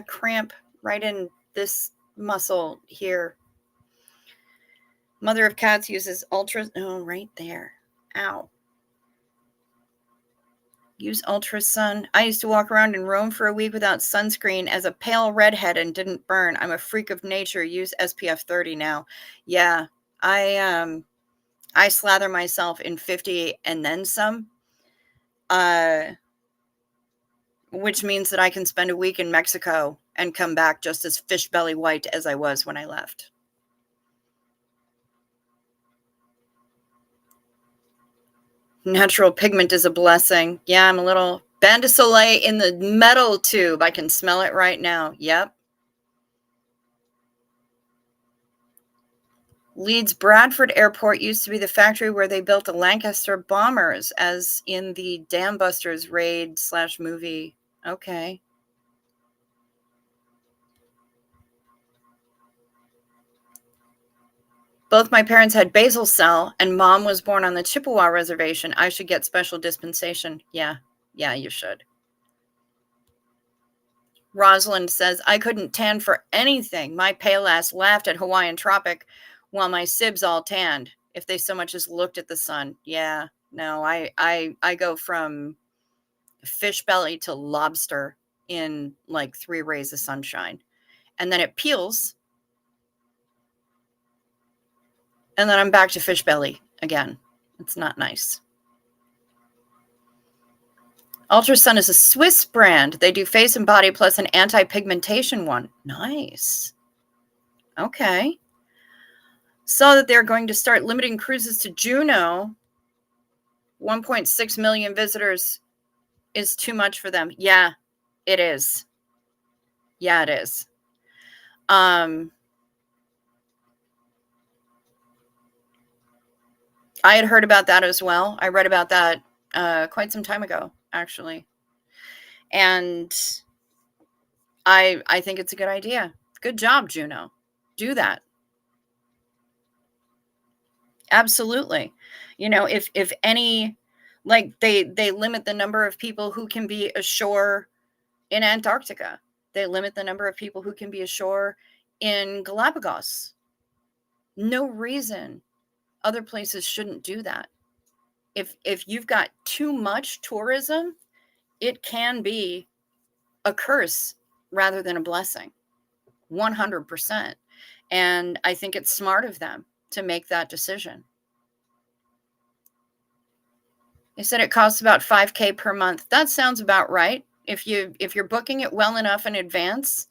cramp right in this muscle here. Mother of Cats uses ultra. Oh, right there. Ow. Use ultra sun. I used to walk around in Rome for a week without sunscreen as a pale redhead and didn't burn. I'm a freak of nature. Use SPF 30 now. Yeah, I slather myself in 50 and then some. Which means that I can spend a week in Mexico and come back just as fish belly white as I was when I left. Natural pigment is a blessing. Yeah, I'm a little Bain de Soleil in the metal tube. I can smell it right now. Yep. Leeds Bradford Airport used to be the factory where they built the Lancaster bombers, as in the Dam Busters raid/movie. Okay. Both my parents had basal cell, and Mom was born on the Chippewa reservation. I should get special dispensation. Yeah, you should. Rosalind says, I couldn't tan for anything. My pale ass laughed at Hawaiian Tropic while my sibs all tanned, if they so much as looked at the sun. Yeah, no, I go from fish belly to lobster in like 3 rays of sunshine. And then it peels. And then I'm back to fish belly again. It's not nice. Ultrasun is a Swiss brand. They do face and body plus an anti-pigmentation one. Nice. Okay. Saw that they're going to start limiting cruises to Juneau. 1.6 million visitors is too much for them. Yeah, it is. Yeah, it is. I had heard about that as well. I read about that quite some time ago, actually. And I think it's a good idea. Good job, Juneau. Do that. Absolutely. If any, like they limit the number of people who can be ashore in Antarctica. They limit the number of people who can be ashore in Galapagos. No reason other places shouldn't do that. If you've got too much tourism, it can be a curse rather than a blessing. 100%. And I think it's smart of them to make that decision. They said it costs about $5,000 per month. That sounds about right. If you're booking it well enough in advance,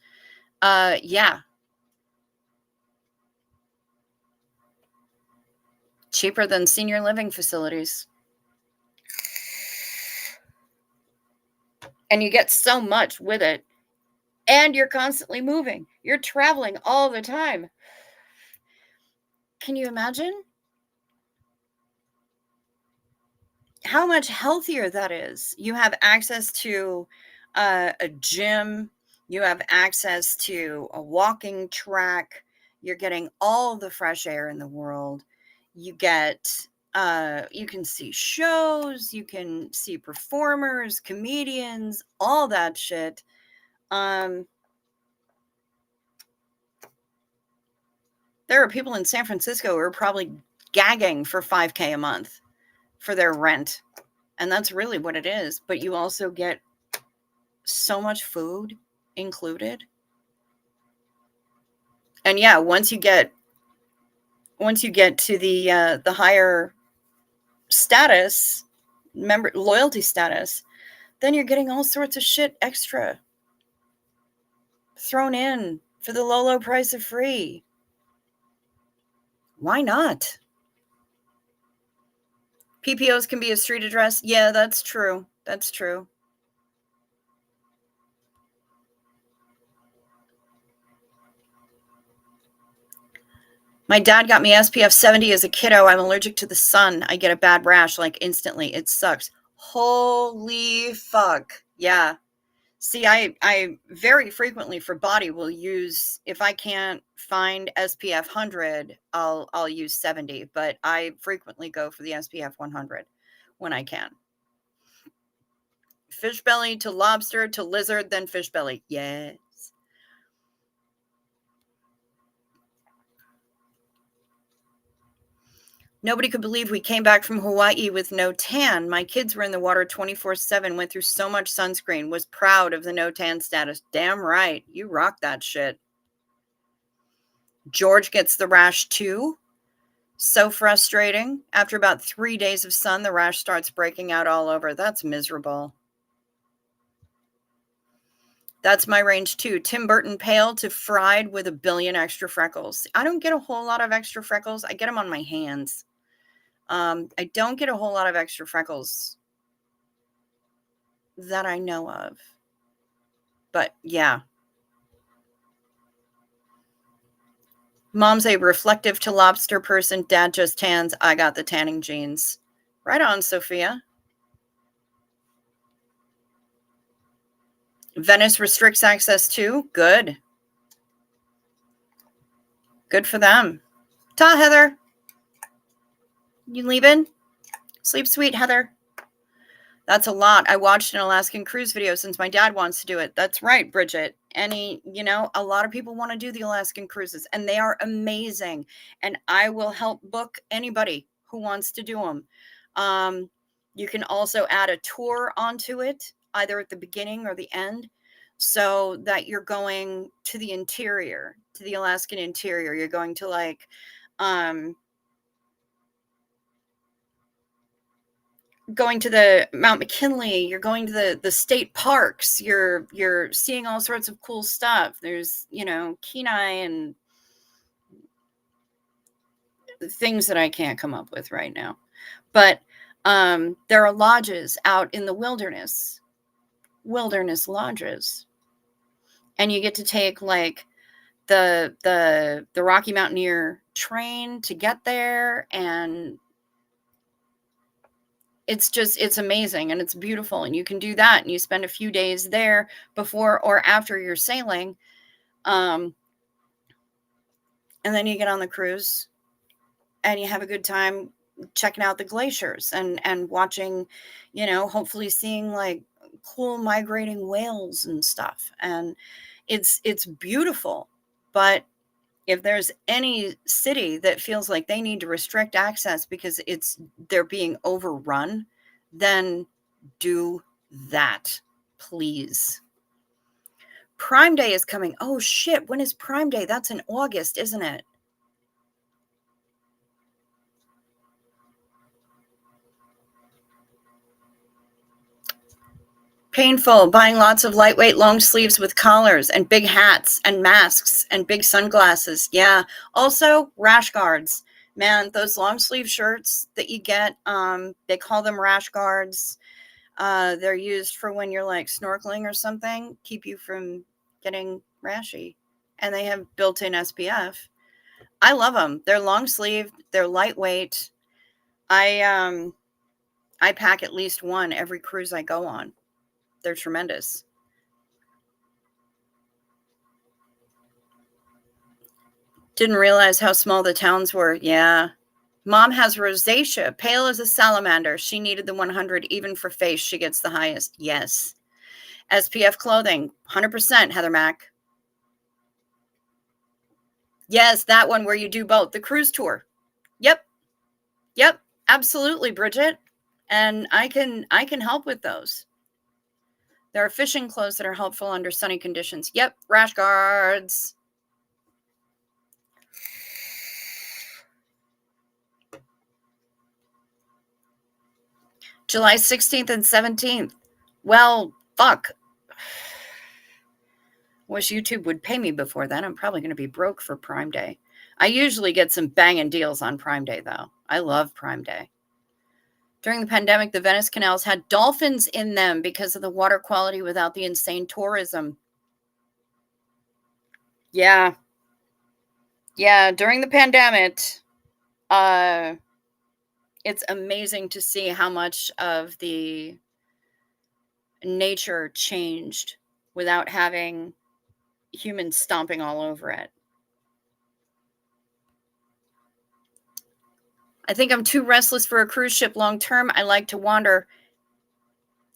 yeah. Cheaper than senior living facilities. And you get so much with it. And you're constantly moving. You're traveling all the time. Can you imagine how much healthier that is? You have access to a gym. You have access to a walking track. You're getting all the fresh air in the world. You get, you can see shows. You can see performers, comedians, all that shit. There are people in San Francisco who are probably gagging for $5,000 a month for their rent. And that's really what it is. But you also get so much food included. And yeah, once you get to the higher status, member loyalty status, then you're getting all sorts of shit extra thrown in for the low price of free. Why not? PPOs can be a street address. Yeah, that's true. That's true. My dad got me SPF 70 as a kiddo. I'm allergic to the sun. I get a bad rash like instantly. It sucks. Holy fuck. Yeah. See, I very frequently for body will use, if I can't find SPF 100, I'll use 70, but I frequently go for the SPF 100 when I can. Fish belly to lobster to lizard, then fish belly. Yes. Nobody could believe we came back from Hawaii with no tan. My kids were in the water 24/7, went through so much sunscreen, was proud of the no tan status. Damn right. You rock that shit. George gets the rash too. So frustrating. After about 3 days of sun, the rash starts breaking out all over. That's miserable. That's my range too. Tim Burton pale to fried with a billion extra freckles. I don't get a whole lot of extra freckles. I get them on my hands. I don't get a whole lot of extra freckles that I know of. But yeah. Mom's a reflective to lobster person. Dad just tans. I got the tanning genes. Right on, Sophia. Venice restricts access too. Good. Good for them. Ta, Heather. You leaving? Sleep sweet, Heather. That's a lot. I watched an Alaskan cruise video since my dad wants to do it. That's right, Bridget. A lot of people want to do the Alaskan cruises, and they are amazing. And I will help book anybody who wants to do them. You can also add a tour onto it, either at the beginning or the end, so that you're going to the interior, to the Alaskan interior. You're going to going to the Mount McKinley, you're going to the state parks, you're seeing all sorts of cool stuff. There's, Kenai and things that I can't come up with right now. But there are lodges out in the wilderness lodges. And you get to take the Rocky Mountaineer train to get there, and it's amazing and it's beautiful, and you can do that, and you spend a few days there before or after you're sailing, and then you get on the cruise and you have a good time checking out the glaciers and watching, hopefully seeing cool migrating whales and stuff. And it's beautiful, but if there's any city that feels like they need to restrict access because they're being overrun, then do that, please. Prime Day is coming. Oh shit, when is Prime Day? That's in August, isn't it? Painful, buying lots of lightweight long sleeves with collars and big hats and masks and big sunglasses. Yeah. Also, rash guards. Man, those long sleeve shirts that you get, they call them rash guards. They're used for when you're like snorkeling or something, keep you from getting rashy. And they have built-in SPF. I love them. They're long sleeve, they're lightweight. I pack at least one every cruise I go on. They're tremendous. Didn't realize how small the towns were. Yeah. Mom has rosacea, pale as a salamander. She needed the 100. Even for face, she gets the highest. Yes. SPF clothing, 100%, Heather Mack. Yes, that one where you do both. The cruise tour. Yep. Yep. Absolutely, Bridget. And I can help with those. There are fishing clothes that are helpful under sunny conditions. Yep. Rash guards. July 16th and 17th. Well, fuck. Wish YouTube would pay me before then. I'm probably going to be broke for Prime Day. I usually get some banging deals on Prime Day, though. I love Prime Day. During the pandemic, the Venice canals had dolphins in them because of the water quality without the insane tourism. Yeah. Yeah, during the pandemic, it's amazing to see how much of the nature changed without having humans stomping all over it. I think I'm too restless for a cruise ship long term. I like to wander.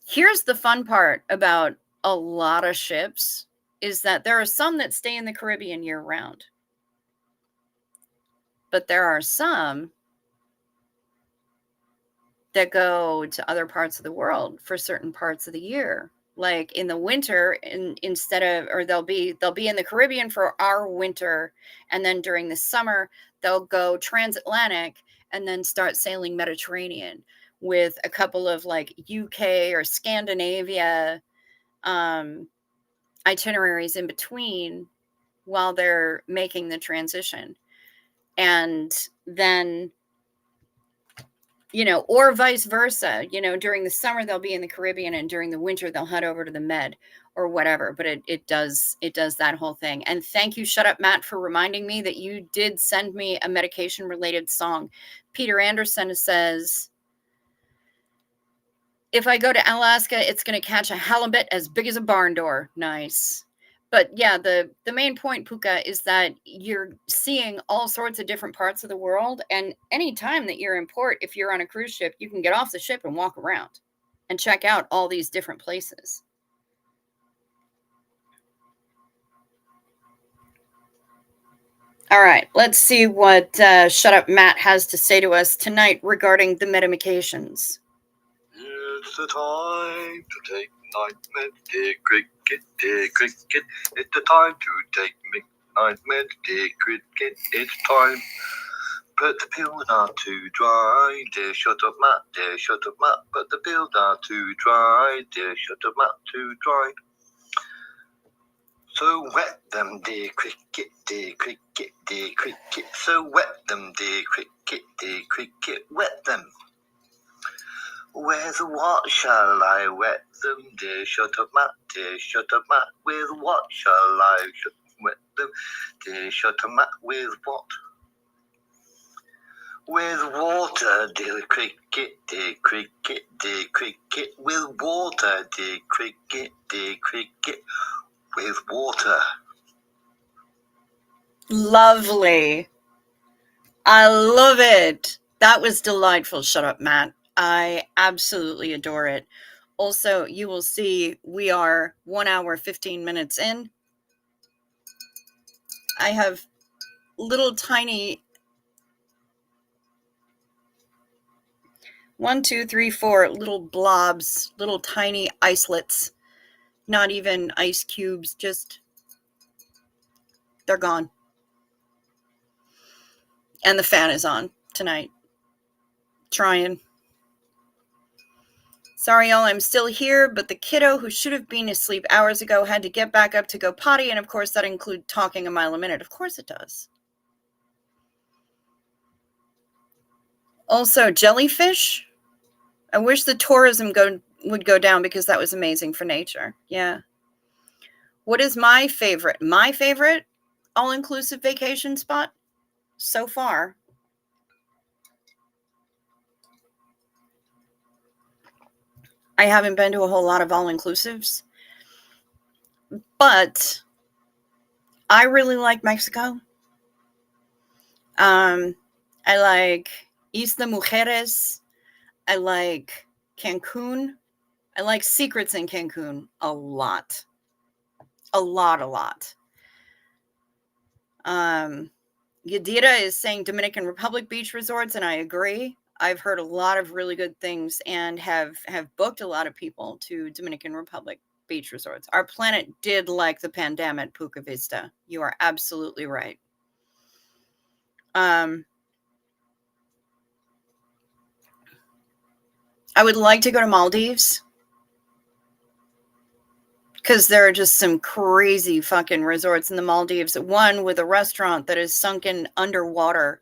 Here's the fun part about a lot of ships is that there are some that stay in the Caribbean year round. But there are some that go to other parts of the world for certain parts of the year. Like in the winter, they'll be in the Caribbean for our winter, and then during the summer they'll go transatlantic and then start sailing Mediterranean with a couple of like UK or Scandinavia itineraries in between while they're making the transition. And then, or vice versa, during the summer they'll be in the Caribbean and during the winter they'll head over to the Med or whatever. But it does that whole thing. And thank you, Shut Up Matt, for reminding me that you did send me a medication related song. Peter Anderson says, if I go to Alaska, it's going to catch a halibut as big as a barn door. Nice. But yeah, the main point, Puka, is that you're seeing all sorts of different parts of the world. And anytime that you're in port, if you're on a cruise ship, you can get off the ship and walk around and check out all these different places. All right, let's see what Shut Up Matt has to say to us tonight regarding the medications. It's the time to take night med, dear cricket, dear cricket. It's the time to take midnight med, dear cricket. It's time. Put the pill down to dry, dear shut up Matt, dear shut up Matt. Put the pill down to dry, dear shut up Matt, to dry. So wet them, dear cricket, dear cricket, dear cricket. So wet them, dear cricket, dear cricket, wet them. With what shall I wet them, dear shut up Matt, dear shut up Matt? With what shall I wet them, dear shut up Matt? With what? With water, dear cricket, dear cricket, dear cricket. With water, dear cricket, dear cricket. With water. Lovely. I love it. That was delightful. Shut up, Matt. I absolutely adore it. Also, you will see we are 1 hour, 15 minutes in. I have little tiny 1, 2, 3, 4 little blobs, little tiny islets, not even ice cubes, just they're gone. And the fan is on tonight. Trying. Sorry, y'all, I'm still here, but the kiddo who should have been asleep hours ago had to get back up to go potty, and of course that includes talking a mile a minute. Of course it does. Also, jellyfish. I wish the tourism would go down because that was amazing for nature. Yeah. What is my favorite? My favorite all-inclusive vacation spot so far? I haven't been to a whole lot of all-inclusives, but I really like Mexico. I like Isla Mujeres. I like Cancun. I like Secrets in Cancun a lot. A lot. Yadira is saying Dominican Republic beach resorts, and I agree. I've heard a lot of really good things and have booked a lot of people to Dominican Republic beach resorts. Our planet did like the pandemic at Puca Vista. You are absolutely right. I would like to go to Maldives because there are just some crazy fucking resorts in the Maldives. One with a restaurant that is sunken underwater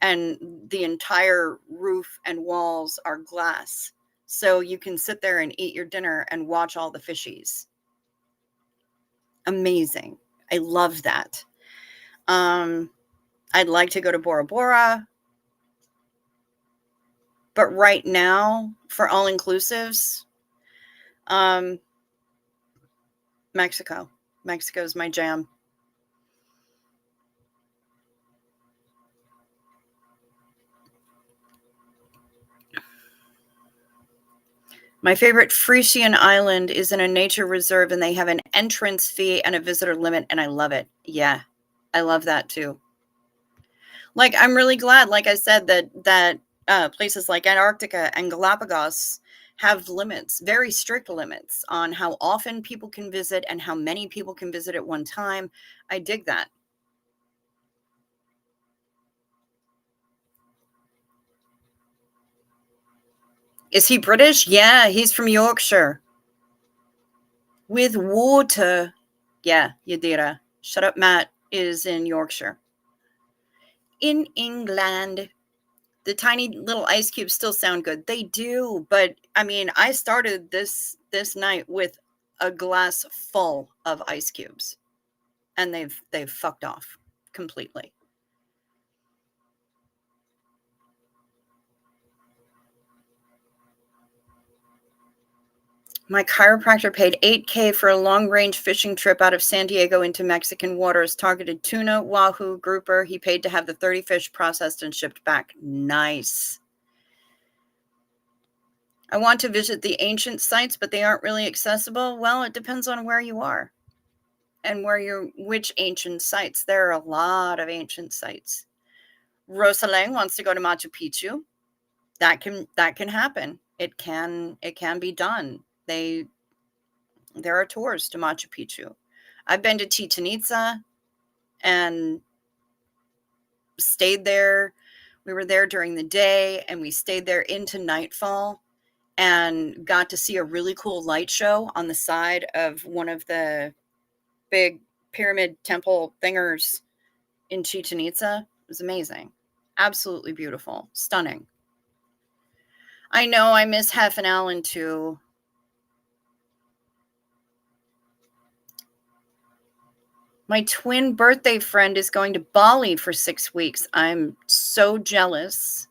and the entire roof and walls are glass. So you can sit there and eat your dinner and watch all the fishies. Amazing. I love that. I'd like to go to Bora Bora. But right now, for all inclusives, Mexico. Mexico's my jam. My favorite Frisian island is in a nature reserve, and they have an entrance fee and a visitor limit, and I love it. Yeah, I love that too. Like, I'm really glad, like I said, that places like Antarctica and Galapagos have limits, very strict limits on how often people can visit and how many people can visit at one time. I dig that. Is he British? Yeah, he's from Yorkshire. With water. Yeah, Yadira. Shut Up Matt is in Yorkshire. In England. The tiny little ice cubes still sound good. They do, but I mean, I started this night with a glass full of ice cubes, and they've fucked off completely. My chiropractor paid $8,000 for a long-range fishing trip out of San Diego into Mexican waters, targeted tuna, wahoo, grouper. He paid to have the 30 fish processed and shipped back. Nice. I want to visit the ancient sites, but they aren't really accessible. Well, it depends on where you are and which ancient sites. There are a lot of ancient sites. Rosalang wants to go to Machu Picchu. That can happen. It can be done. There are tours to Machu Picchu. I've been to Chichen Itza and stayed there. We were there during the day and we stayed there into nightfall and got to see a really cool light show on the side of one of the big pyramid temple thingers in Chichen Itza. It was amazing. Absolutely beautiful. Stunning. I know I miss Hef and Allen too. My twin birthday friend is going to Bali for 6 weeks. I'm so jealous.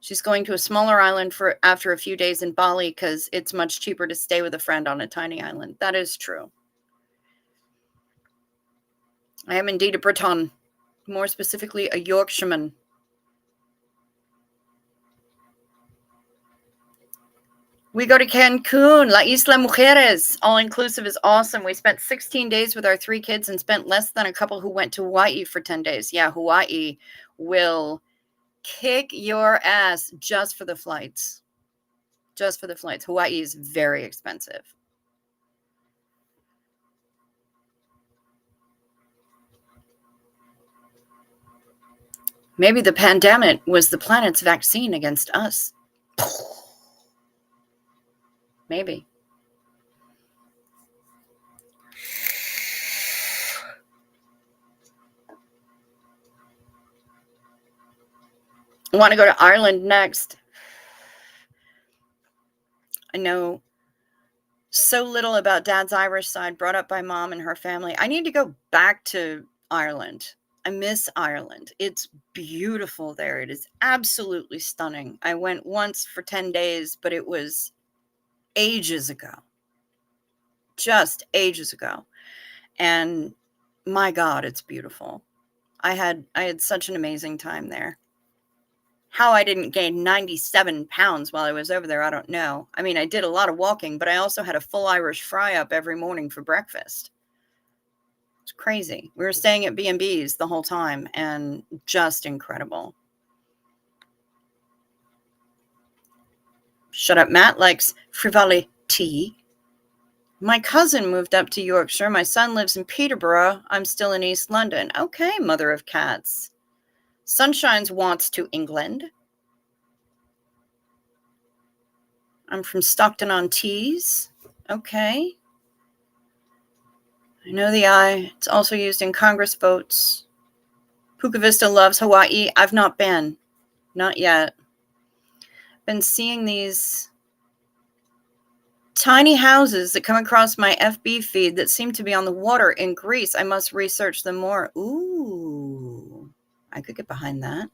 She's going to a smaller island after a few days in Bali because it's much cheaper to stay with a friend on a tiny island. That is true. I am indeed a Breton, more specifically a Yorkshireman. We go to Cancun, La Isla Mujeres. All-inclusive is awesome. We spent 16 days with our 3 kids and spent less than a couple who went to Hawaii for 10 days. Yeah, Hawaii will kick your ass just for the flights. Just for the flights. Hawaii is very expensive. Maybe the pandemic was the planet's vaccine against us. Maybe. I want to go to Ireland next. I know so little about Dad's Irish side, brought up by Mom and her family. I need to go back to Ireland. I miss Ireland. It's beautiful there. It is absolutely stunning. I went once for 10 days, but it was ages ago. Just ages ago. And my God, it's beautiful. I had such an amazing time there. How I didn't gain 97 pounds while I was over there, I don't know. I mean, I did a lot of walking, but I also had a full Irish fry up every morning for breakfast. It's crazy. We were staying at B&Bs the whole time and just incredible. Shut Up Matt likes frivolity. My cousin moved up to Yorkshire. My son lives in Peterborough. I'm still in East London. Okay, mother of cats. Sunshine's wants to England. I'm from Stockton-on-Tees. Okay. I know the I. It's also used in Congress votes. Puka Vista loves Hawaii. I've not been. Not yet. Been seeing these tiny houses that come across my FB feed that seem to be on the water in Greece. I must research them more. Ooh. I could get behind that.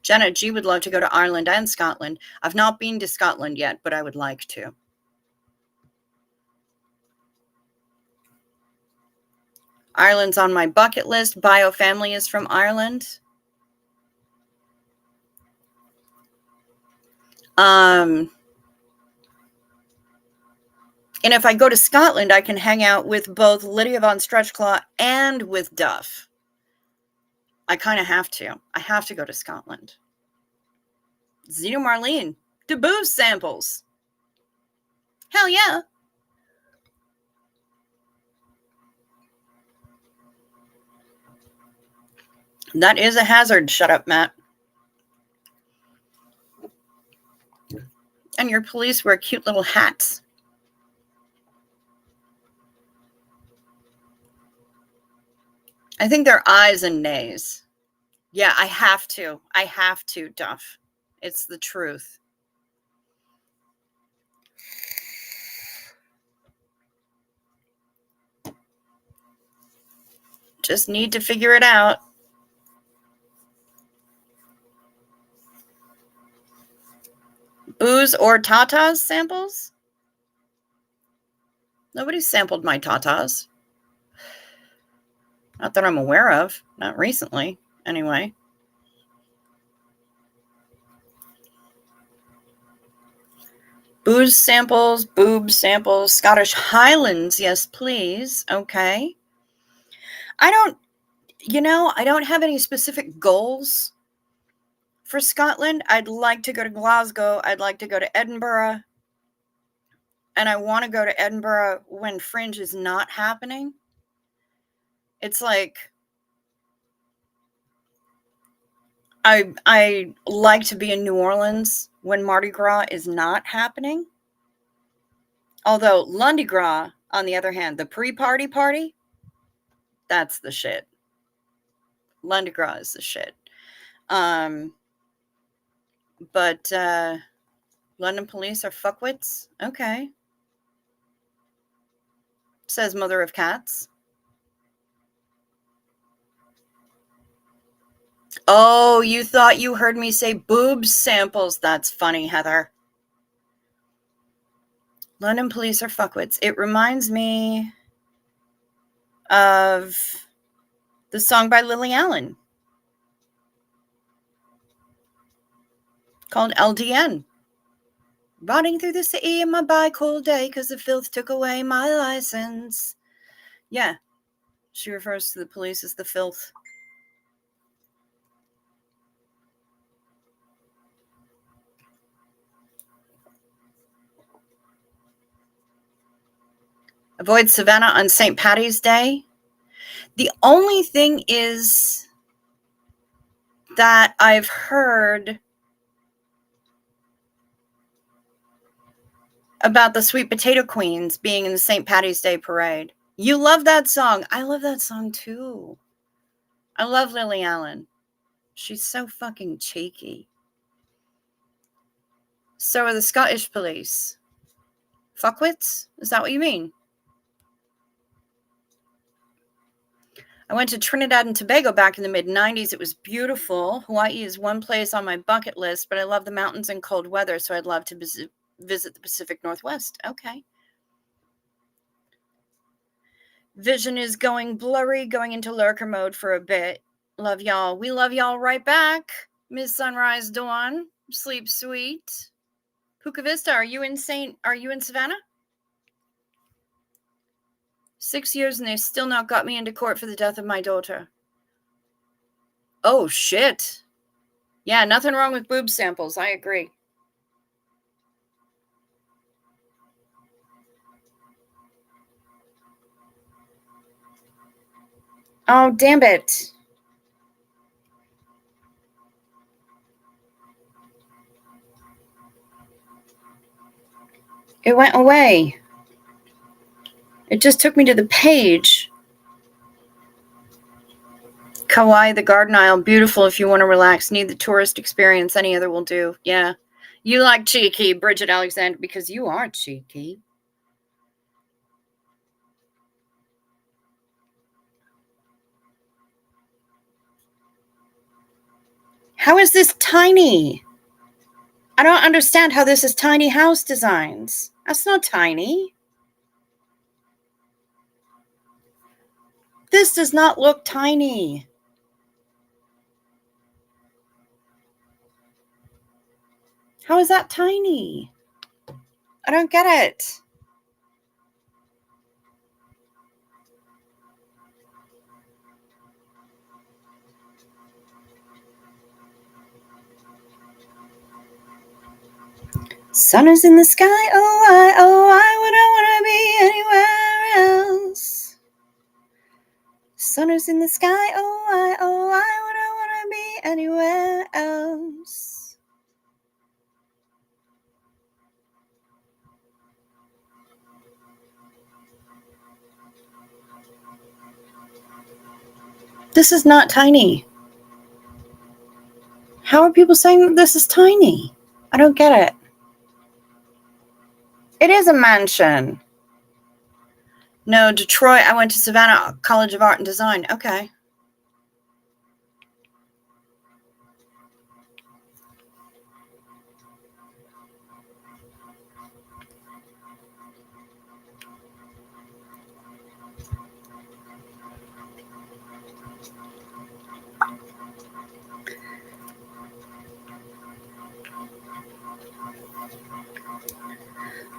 Jenna G would love to go to Ireland and Scotland. I've not been to Scotland yet, but I would like to. Ireland's on my bucket list. Bio family is from Ireland. And if I go to Scotland, I can hang out with both Lydia Von Stretchclaw and with Duff. I kind of have to. I have to go to Scotland. Zeno Marlene. Debooze samples. Hell yeah. That is a hazard. Shut up, Matt. And your police wear cute little hats. I think they're ayes and nays. Yeah, I have to. I have to, Duff. It's the truth. Just need to figure it out. Booze or Tatas samples? Nobody sampled my Tatas. Not that I'm aware of. Not recently, anyway. Booze samples, boob samples, Scottish Highlands, yes, please. Okay. I don't have any specific goals for Scotland. I'd like to go to Glasgow. I'd like to go to Edinburgh. And I want to go to Edinburgh when Fringe is not happening. It's like, I like to be in New Orleans when Mardi Gras is not happening. Although Lundi Gras, on the other hand, the pre-party party, that's the shit. Lundi Gras is the shit. But London police are fuckwits? Okay. Says mother of cats. Oh, you thought you heard me say boobs samples. That's funny, Heather. London police are fuckwits. It reminds me of the song by Lily Allen called LDN. Riding through the city in my bike all day because the filth took away my license. Yeah, she refers to the police as the filth. Avoid Savannah on St. Patty's Day. The only thing is that I've heard about the Sweet Potato Queens being in the St. Patty's Day parade. You love that song. I love that song too. I love Lily Allen. She's so fucking cheeky. So are the Scottish police. Fuckwits? Is that what you mean? I went to Trinidad and Tobago back in the mid-90s. It was beautiful. Hawaii is one place on my bucket list, but I love the mountains and cold weather, so I'd love to visit the Pacific Northwest. Okay. Vision is going blurry, going into lurker mode for a bit. Love y'all. We love y'all right back. Miss Sunrise Dawn. Sleep sweet. Puka Vista, are you in Savannah? 6 years and they still not got me into court for the death of my daughter. Oh, shit. Yeah, nothing wrong with boob samples. I agree. Oh, damn it. It went away. It just took me to the page. Kauai, the garden aisle, beautiful if you want to relax. Need the tourist experience. Any other will do. Yeah. You like cheeky, Bridget Alexander, because you are cheeky. How is this tiny? I don't understand how this is tiny house designs. That's not tiny. This does not look tiny. How is that tiny? I don't get it. Sun is in the sky, I wouldn't want to be anywhere else. Sun is in the sky, I wouldn't want to be anywhere else. This is not tiny. How are people saying that this is tiny? I don't get it. It is a mansion. No, Detroit. I went to Savannah College of Art and Design. Okay.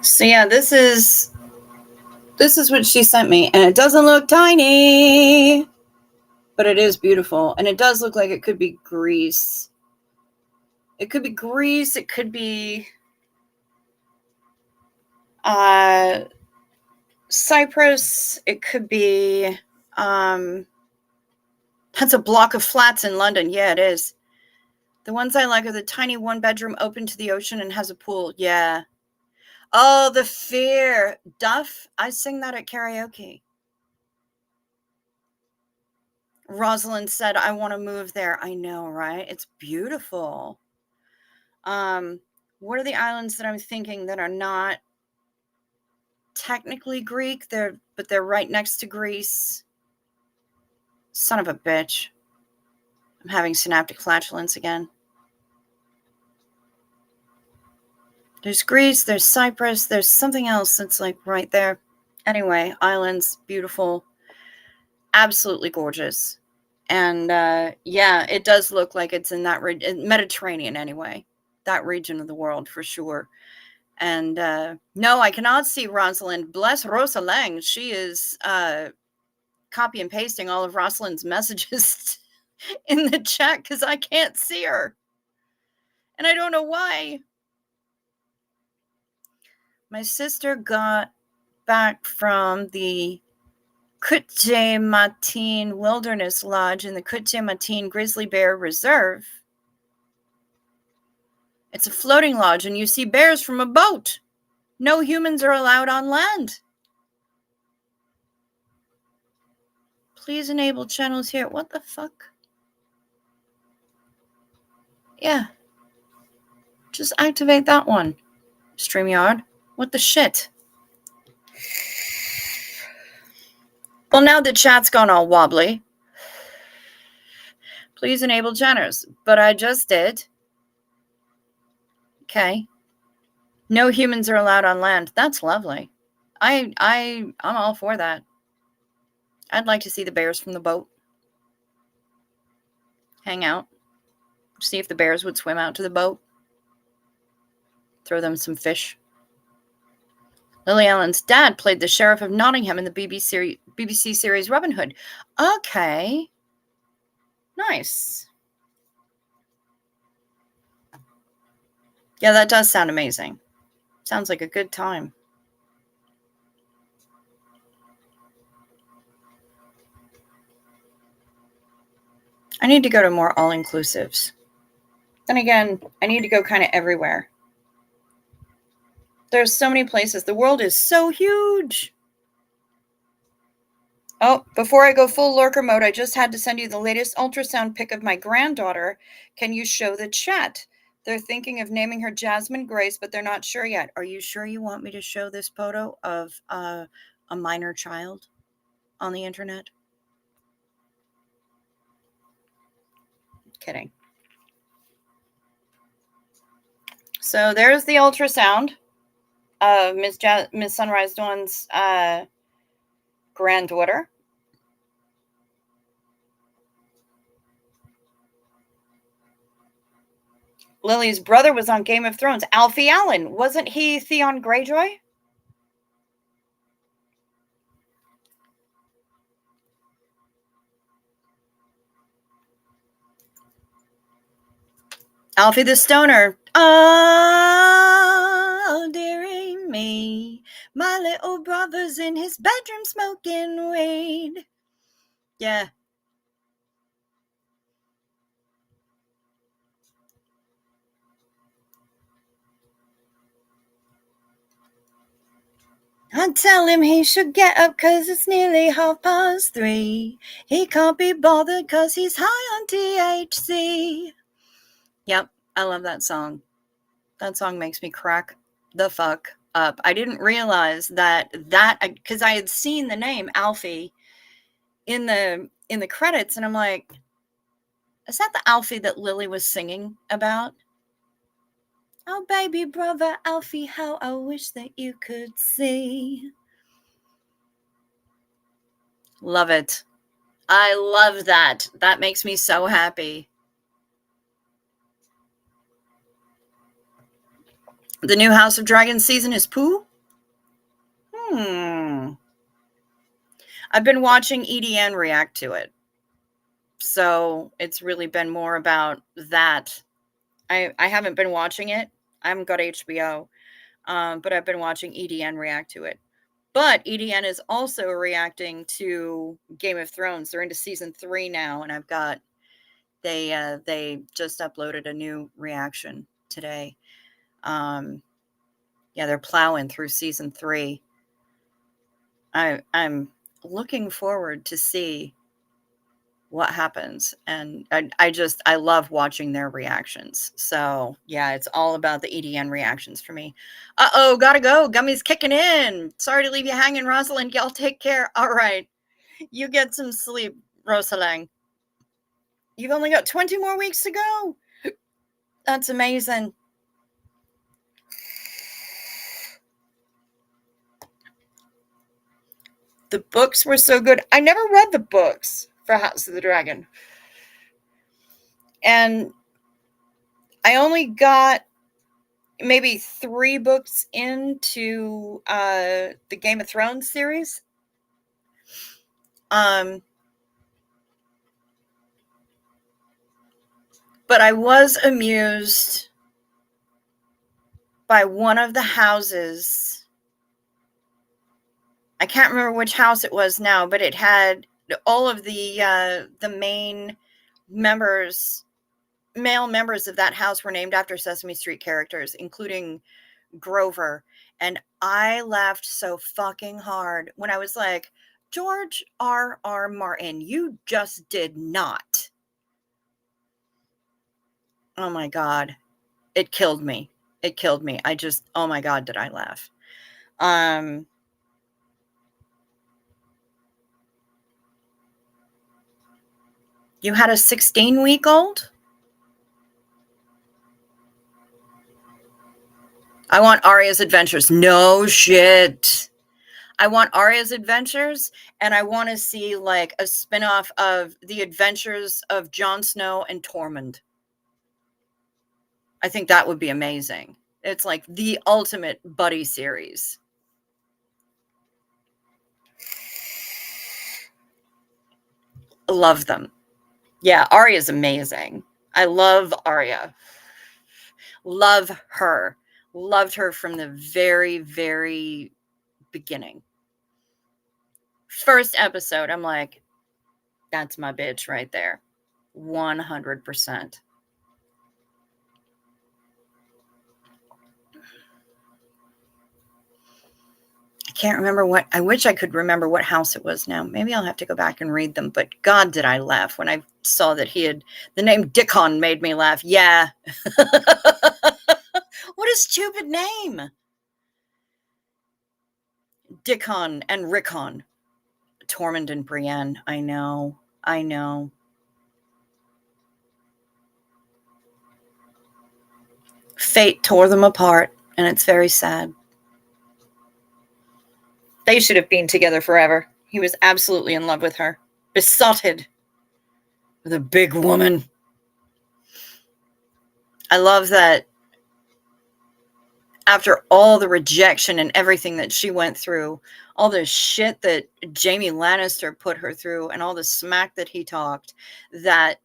So yeah, this is what she sent me, and it doesn't look tiny, but it is beautiful, and it does look like it could be Greece. It could be Greece. It could be Cyprus. It could be that's a block of flats in London. Yeah, it is. The ones I like are the tiny one bedroom open to the ocean and has a pool. Yeah. Oh, the fear. Duff. I sing that at karaoke. Rosalind said, I want to move there. I know, right? It's beautiful. What are the islands that I'm thinking that are not technically Greek? But they're right next to Greece. Son of a bitch. I'm having synaptic flatulence again. There's Greece, there's Cyprus, there's something else that's like right there. Anyway, islands, beautiful, absolutely gorgeous. And yeah, it does look like it's in that Mediterranean anyway, that region of the world for sure. And no, I cannot see Rosalind. Bless Rosa Lang. She is copy and pasting all of Rosalind's messages in the chat because I can't see her. And I don't know why. My sister got back from the Kutche-Mateen Wilderness Lodge in the Kutche-Mateen Grizzly Bear Reserve. It's a floating lodge, and you see bears from a boat. No humans are allowed on land. Please enable channels here. What the fuck? Yeah. Just activate that one. StreamYard. What the shit? Well, now the chat's gone all wobbly. Please enable channels. But I just did. Okay. No humans are allowed on land. That's lovely. I'm all for that. I'd like to see the bears from the boat. Hang out. See if the bears would swim out to the boat. Throw them some fish. Lily Allen's dad played the Sheriff of Nottingham in the BBC series Robin Hood. Okay. Nice. Yeah, that does sound amazing. Sounds like a good time. I need to go to more all-inclusives. Then again, I need to go kind of everywhere. There's so many places. The world is so huge. Oh, before I go full lurker mode, I just had to send you the latest ultrasound pic of my granddaughter. Can you show the chat? They're thinking of naming her Jasmine Grace, but they're not sure yet. Are you sure you want me to show this photo of a minor child on the internet? Kidding. So there's the ultrasound of Miss Sunrise Dawn's granddaughter. Lily's brother was on Game of Thrones. Alfie Allen. Wasn't he Theon Greyjoy? Alfie the Stoner. Oh, dearie me. My little brother's in his bedroom smoking weed. Yeah. I tell him he should get up 'cause it's nearly 3:30. He can't be bothered 'cause he's high on THC. Yep, I love that song. That song makes me crack the fuck up. I didn't realize that because I had seen the name Alfie in the credits, and I'm like, is that the Alfie that Lily was singing about? Oh, baby brother Alfie, how I wish that you could see. Love it. I love that. That makes me so happy. The new House of Dragons season is poo? I've been watching EDN react to it. So it's really been more about that. I haven't been watching it. I haven't got HBO. But I've been watching EDN react to it. But EDN is also reacting to Game of Thrones. They're into season 3 now, and I've got they just uploaded a new reaction today. Yeah, they're plowing through season 3. I'm looking forward to see what happens, and I love watching their reactions. So yeah, it's all about the EDN reactions for me. Gotta go. Gummy's kicking in. Sorry to leave you hanging, Rosalind. Y'all take care. All right, you get some sleep, Rosalind. You've only got 20 more weeks to go. That's amazing. The books were so good. I never read the books for House of the Dragon. And I only got maybe 3 books into the Game of Thrones series. But I was amused by one of the houses. I can't remember which house it was now, but it had all of the main members, male members of that house were named after Sesame Street characters, including Grover. And I laughed so fucking hard when I was like, George R.R. Martin, you just did not. Oh my God. It killed me. It killed me. I just, oh my God, did I laugh. You had a 16-week-old? I want Arya's Adventures. No shit. I want Arya's Adventures, and I want to see like a spinoff of the adventures of Jon Snow and Tormund. I think that would be amazing. It's like the ultimate buddy series. Love them. Yeah, Arya's amazing. I love Arya. Love her. Loved her from the very, very beginning. First episode, I'm like, that's my bitch right there. 100%. I can't remember what, I wish I could remember what house it was now. Maybe I'll have to go back and read them, but God, did I laugh when I saw that he had, the name Dickon made me laugh. Yeah. What a stupid name. Dickon and Rickon. Tormund and Brienne. I know. Fate tore them apart, and it's very sad. They should have been together forever. He was absolutely in love with her. Besotted with a big woman. I love that after all the rejection and everything that she went through, all the shit that Jaime Lannister put her through, and all the smack that he talked, that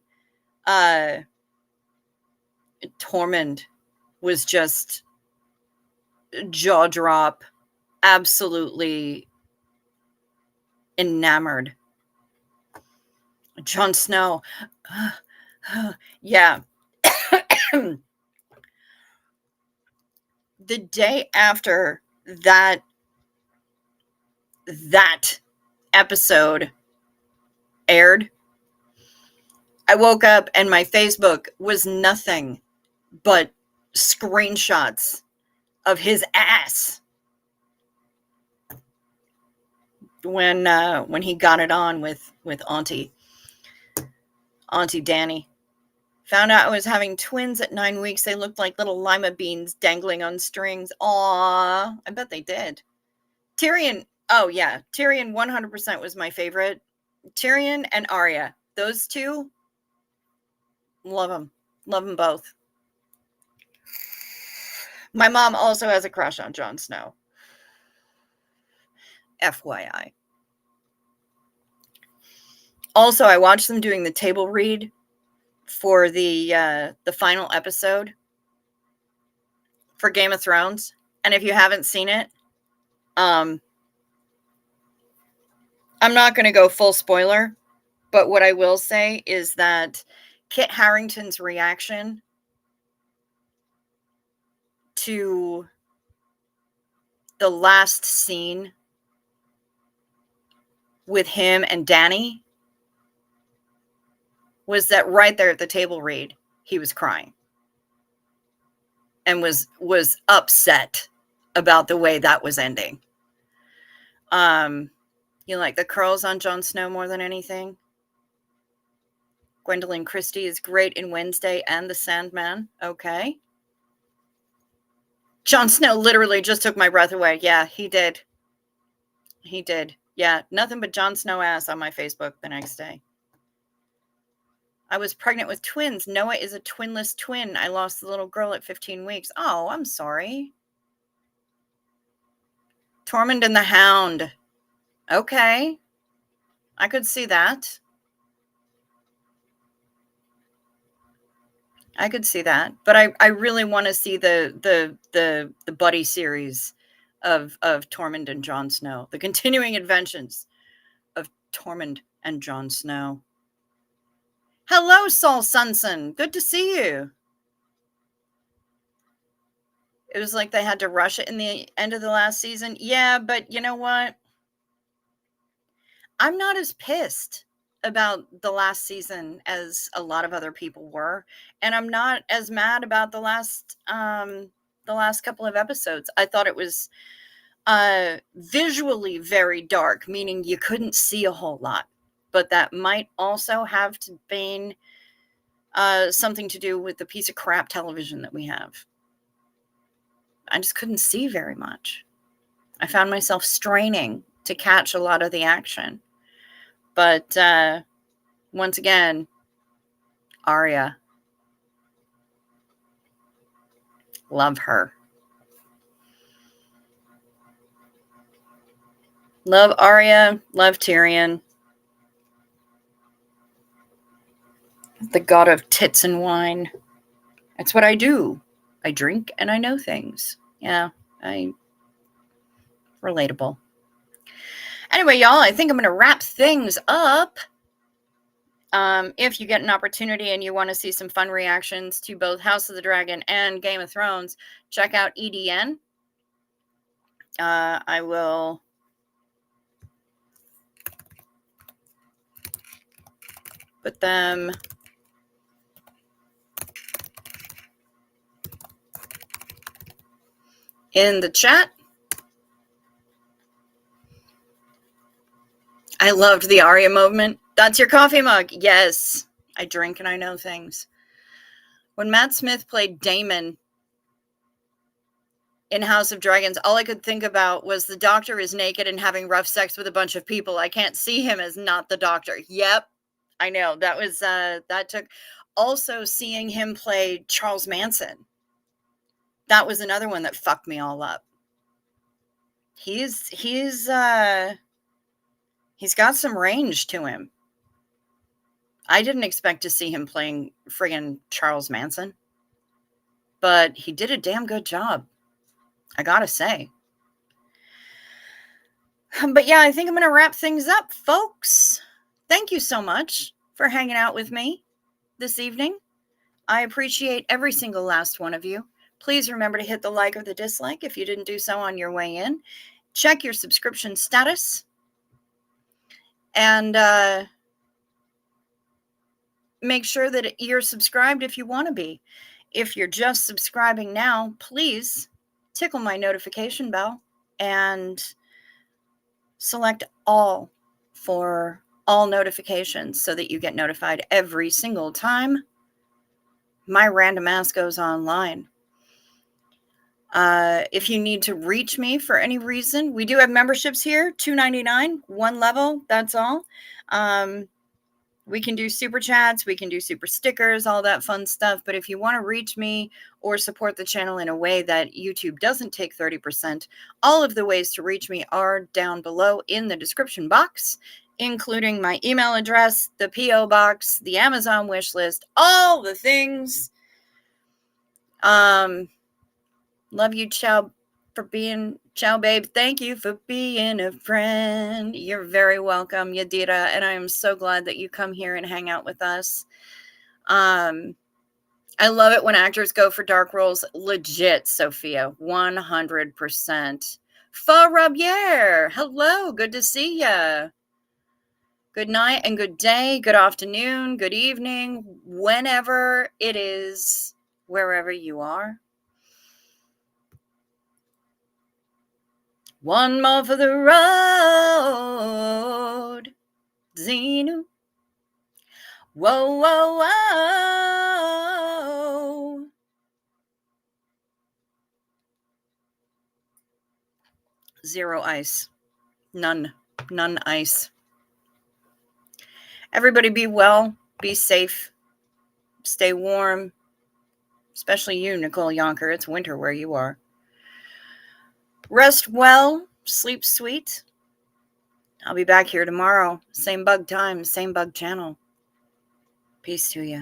Tormund was just jaw drop, absolutely enamored. Jon Snow. Yeah. The day after that episode aired, I woke up and my Facebook was nothing but screenshots of his ass when he got it on with Auntie Danny. Found out I was having twins at 9 weeks. They looked like little lima beans dangling on strings. Aw, I bet they did. Tyrion, oh yeah, Tyrion 100% was my favorite. Tyrion and Arya, those two, love them. Love them both. My mom also has a crush on Jon Snow. FYI. Also, I watched them doing the table read for the final episode for Game of Thrones. And if you haven't seen it, I'm not going to go full spoiler, but what I will say is that Kit Harington's reaction to the last scene with him and Dany was that right there at the table read, he was crying and was upset about the way that was ending. You like the curls on Jon Snow more than anything? Gwendolyn Christie is great in Wednesday and The Sandman. Okay. Jon Snow literally just took my breath away. Yeah, he did. He did. Yeah, nothing but Jon Snow ass on my Facebook the next day. I was pregnant with twins. Noah is a twinless twin. I lost the little girl at 15 weeks. Oh, I'm sorry. Tormund and the Hound. Okay. I could see that. I could see that. But I really want to see the buddy series of Tormund and Jon Snow. The continuing adventures of Tormund and Jon Snow. Hello, Saul Sunson. Good to see you. It was like they had to rush it in the end of the last season. Yeah, but you know what? I'm not as pissed about the last season as a lot of other people were, and I'm not as mad about the last couple of episodes. I thought it was visually very dark, meaning you couldn't see a whole lot, but that might also have to been something to do with the piece of crap television that we have. I just couldn't see very much. I found myself straining to catch a lot of the action. But once again, Arya. Love her. Love Arya. Love Tyrion. The god of tits and wine. That's what I do. I drink and I know things. Yeah, relatable. Anyway, y'all, I think I'm going to wrap things up. If you get an opportunity and you want to see some fun reactions to both House of the Dragon and Game of Thrones, check out EDN. I will put them in the chat. I loved the Arya moment. That's your coffee mug. Yes, I drink and I know things. When Matt Smith played Daemon in House of Dragons, all I could think about was the doctor is naked and having rough sex with a bunch of people. I can't see him as not the doctor. Yep, I know. That was, that took, also seeing him play Charles Manson. That was another one that fucked me all up. He's got some range to him. I didn't expect to see him playing friggin' Charles Manson, but he did a damn good job, I gotta say. But yeah, I think I'm gonna wrap things up, folks. Thank you so much for hanging out with me this evening. I appreciate every single last one of you. Please remember to hit the like or the dislike if you didn't do so on your way in. Check your subscription status. And make sure that you're subscribed if you want to be. If you're just subscribing now, please tickle my notification bell and select all for all notifications so that you get notified every single time my random ass goes online. If you need to reach me for any reason, we do have memberships here, $2.99, one level, that's all. We can do super chats, we can do super stickers, all that fun stuff. But if you want to reach me or support the channel in a way that YouTube doesn't take 30%, all of the ways to reach me are down below in the description box, including my email address, the P.O. box, the Amazon wish list, all the things. Love you, Ciao babe. Thank you for being a friend. You're very welcome, Yadira, and I am so glad that you come here and hang out with us. I love it when actors go for dark roles. Legit, Sophia, 100%. Farabier, hello, good to see ya. Good night and good day, good afternoon, good evening, whenever it is, wherever you are. One more for the road, Xenu. Whoa, whoa, whoa. Zero ice. None ice. Everybody be well, be safe, Stay warm, especially you, Nicole Yonker. It's winter where you are. Rest well, sleep sweet. I'll be back here tomorrow. Same bug time, same bug channel. Peace to you.